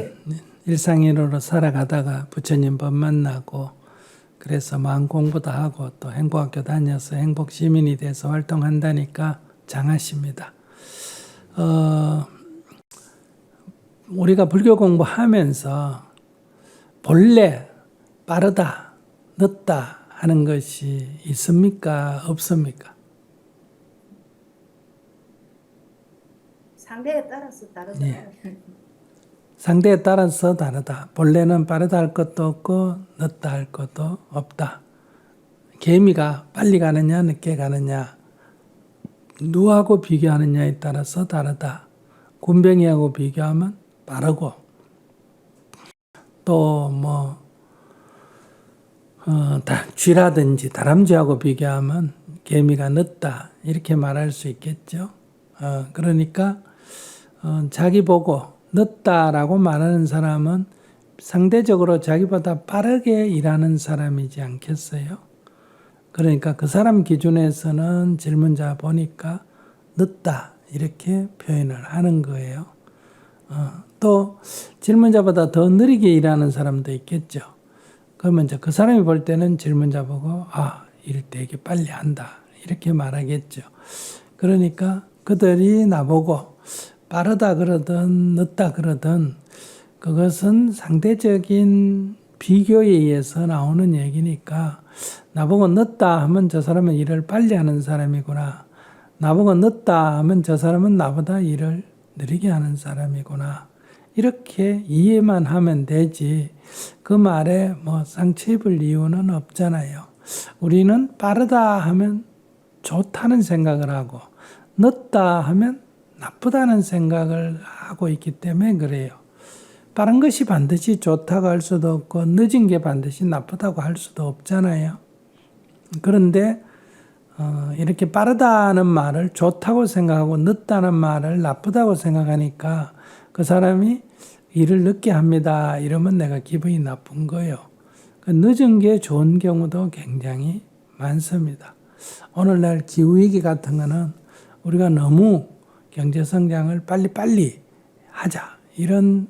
일상인으로 살아가다가 부처님 법 만나고 그래서 마음 공부도 하고 또 행복학교 다녀서 행복시민이 돼서 활동한다니까 장하십니다. 우리가 불교 공부하면서 본래 빠르다, 늦다 하는 것이 있습니까? 없습니까? 상대에 따라서 다르다. 예. 상대에 따라서 다르다. 본래는 빠르다 할 것도 없고 늦다 할 것도 없다. 개미가 빨리 가느냐 늦게 가느냐 누구하고 비교하느냐에 따라서 다르다. 굼벵이하고 비교하면 빠르고 또 쥐라든지 다람쥐하고 비교하면 개미가 늦다 이렇게 말할 수 있겠죠. 그러니까 자기 보고 늦다라고 말하는 사람은 상대적으로 자기보다 빠르게 일하는 사람이지 않겠어요? 그러니까 그 사람 기준에서는 질문자 보니까 늦다 이렇게 표현을 하는 거예요. 또 질문자보다 더 느리게 일하는 사람도 있겠죠. 그러면 이제 그 사람이 볼 때는 질문자 보고 일 되게 빨리 한다 이렇게 말하겠죠. 그러니까 그들이 나보고 빠르다 그러든 늦다 그러든 그것은 상대적인 비교에 의해서 나오는 얘기니까 나보고 늦다 하면 저 사람은 일을 빨리 하는 사람이구나. 나보고 늦다 하면 저 사람은 나보다 일을 느리게 하는 사람이구나. 이렇게 이해만 하면 되지 그 말에 상처 입을 이유는 없잖아요. 우리는 빠르다 하면 좋다는 생각을 하고 늦다 하면 나쁘다는 생각을 하고 있기 때문에 그래요. 빠른 것이 반드시 좋다고 할 수도 없고 늦은 게 반드시 나쁘다고 할 수도 없잖아요. 그런데 이렇게 빠르다는 말을 좋다고 생각하고 늦다는 말을 나쁘다고 생각하니까 그 사람이 일을 늦게 합니다. 이러면 내가 기분이 나쁜 거예요. 늦은 게 좋은 경우도 굉장히 많습니다. 오늘날 기후위기 같은 거는 우리가 너무 경제성장을 빨리빨리 하자 이런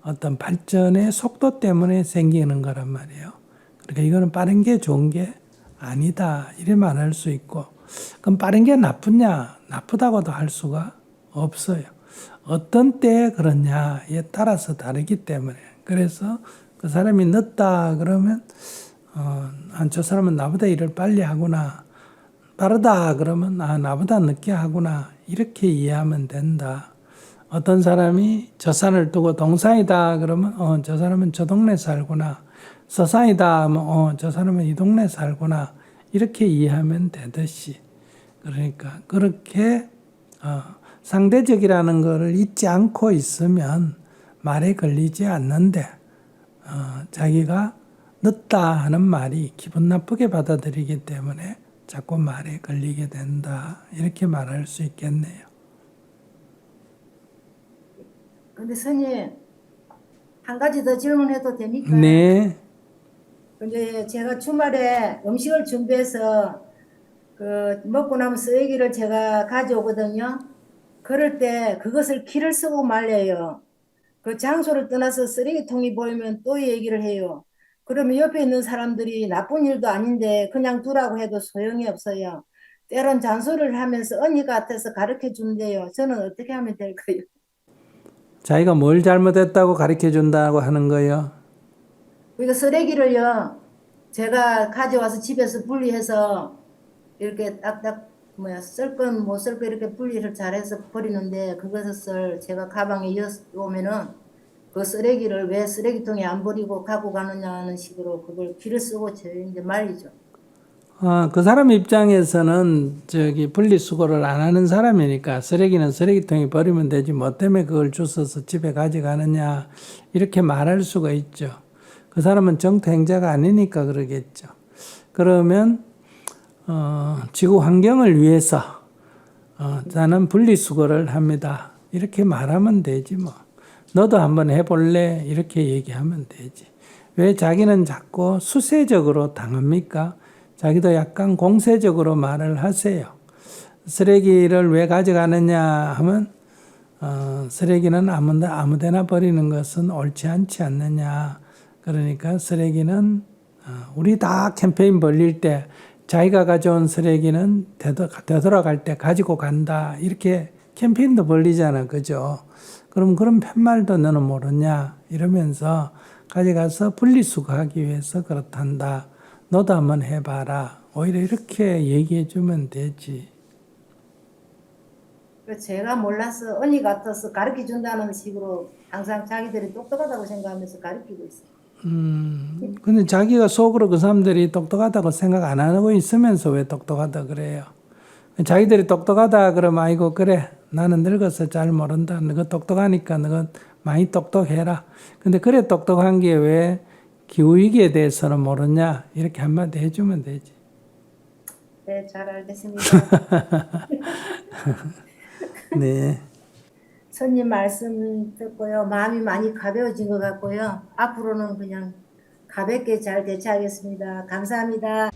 어떤 발전의 속도 때문에 생기는 거란 말이에요. 그러니까 이거는 빠른 게 좋은 게 아니다 이래 말할 수 있고 그럼 빠른 게 나쁘냐 나쁘다고도 할 수가 없어요. 어떤 때에 그러냐에 따라서 다르기 때문에 그래서 그 사람이 늦다 그러면 저 사람은 나보다 일을 빨리 하구나. 빠르다 그러면 나보다 늦게 하구나. 이렇게 이해하면 된다. 어떤 사람이 저 산을 두고 동산이다 그러면 저 사람은 저 동네 살구나. 서산이다 하면 저 사람은 이 동네 살구나. 이렇게 이해하면 되듯이 그러니까 그렇게 상대적이라는 것을 잊지 않고 있으면 말에 걸리지 않는데 자기가 늦다 하는 말이 기분 나쁘게 받아들이기 때문에 자꾸 말에 걸리게 된다. 이렇게 말할 수 있겠네요. 근데 스님, 한 가지 더 질문해도 됩니까? 네. 근데 제가 주말에 음식을 준비해서 먹고 나면 쓰레기를 제가 가져오거든요. 그럴 때 그것을 키를 쓰고 말려요. 그 장소를 떠나서 쓰레기통이 보이면 또 얘기를 해요. 그러면 옆에 있는 사람들이 나쁜 일도 아닌데 그냥 두라고 해도 소용이 없어요. 때론 잔소리를 하면서 언니 같아서 가르쳐 준대요. 저는 어떻게 하면 될까요? 자기가 뭘 잘못했다고 가르쳐 준다고 하는 거예요. 그러니까 쓰레기를요, 제가 가져와서 집에서 분리해서 이렇게 딱딱 쓸 건 못 쓸 거 이렇게 분리를 잘해서 버리는데 그것을 제가 가방에 오면은 그 쓰레기를 왜 쓰레기통에 안 버리고 갖고 가느냐는 식으로 그걸 길을 쓰고 저 이제 말이죠. 그 사람 입장에서는 분리수거를 안 하는 사람이니까 쓰레기는 쓰레기통에 버리면 되지 뭐 때문에 그걸 주워서 집에 가져가느냐 이렇게 말할 수가 있죠. 그 사람은 정토행자가 아니니까 그러겠죠. 그러면 지구 환경을 위해서 나는 분리수거를 합니다. 이렇게 말하면 되지 뭐. 너도 한번 해볼래? 이렇게 얘기하면 되지. 왜 자기는 자꾸 수세적으로 당합니까? 자기도 약간 공세적으로 말을 하세요. 쓰레기를 왜 가져가느냐 하면 쓰레기는 아무데나 버리는 것은 옳지 않지 않느냐. 그러니까 쓰레기는 우리 다 캠페인 벌릴 때 자기가 가져온 쓰레기는 되돌아갈 때 가지고 간다. 이렇게 캠페인도 벌리잖아. 그죠? 그럼 그런 팻말도 너는 모르냐? 이러면서 가져가서 분리수거하기 위해서 그렇단다. 너도 한번 해봐라. 오히려 이렇게 얘기해 주면 되지. 제가 몰라서 언니 같아서 가르쳐 준다는 식으로 항상 자기들이 똑똑하다고 생각하면서 가르치고 있어요. 근데 자기가 속으로 그 사람들이 똑똑하다고 생각 안 하고 있으면서 왜 똑똑하다 그래요? 자기들이 똑똑하다 그러면 아이고 그래 나는 늙어서 잘 모른다. 너가 똑똑하니까 너가 많이 똑똑해라. 근데 그래 똑똑한 게 왜 기후위기에 대해서는 모르냐? 이렇게 한마디 해주면 되지. 네, 잘 알겠습니다. 네. 손님 말씀 듣고요. 마음이 많이 가벼워진 것 같고요. 앞으로는 그냥 가볍게 잘 대처하겠습니다. 감사합니다.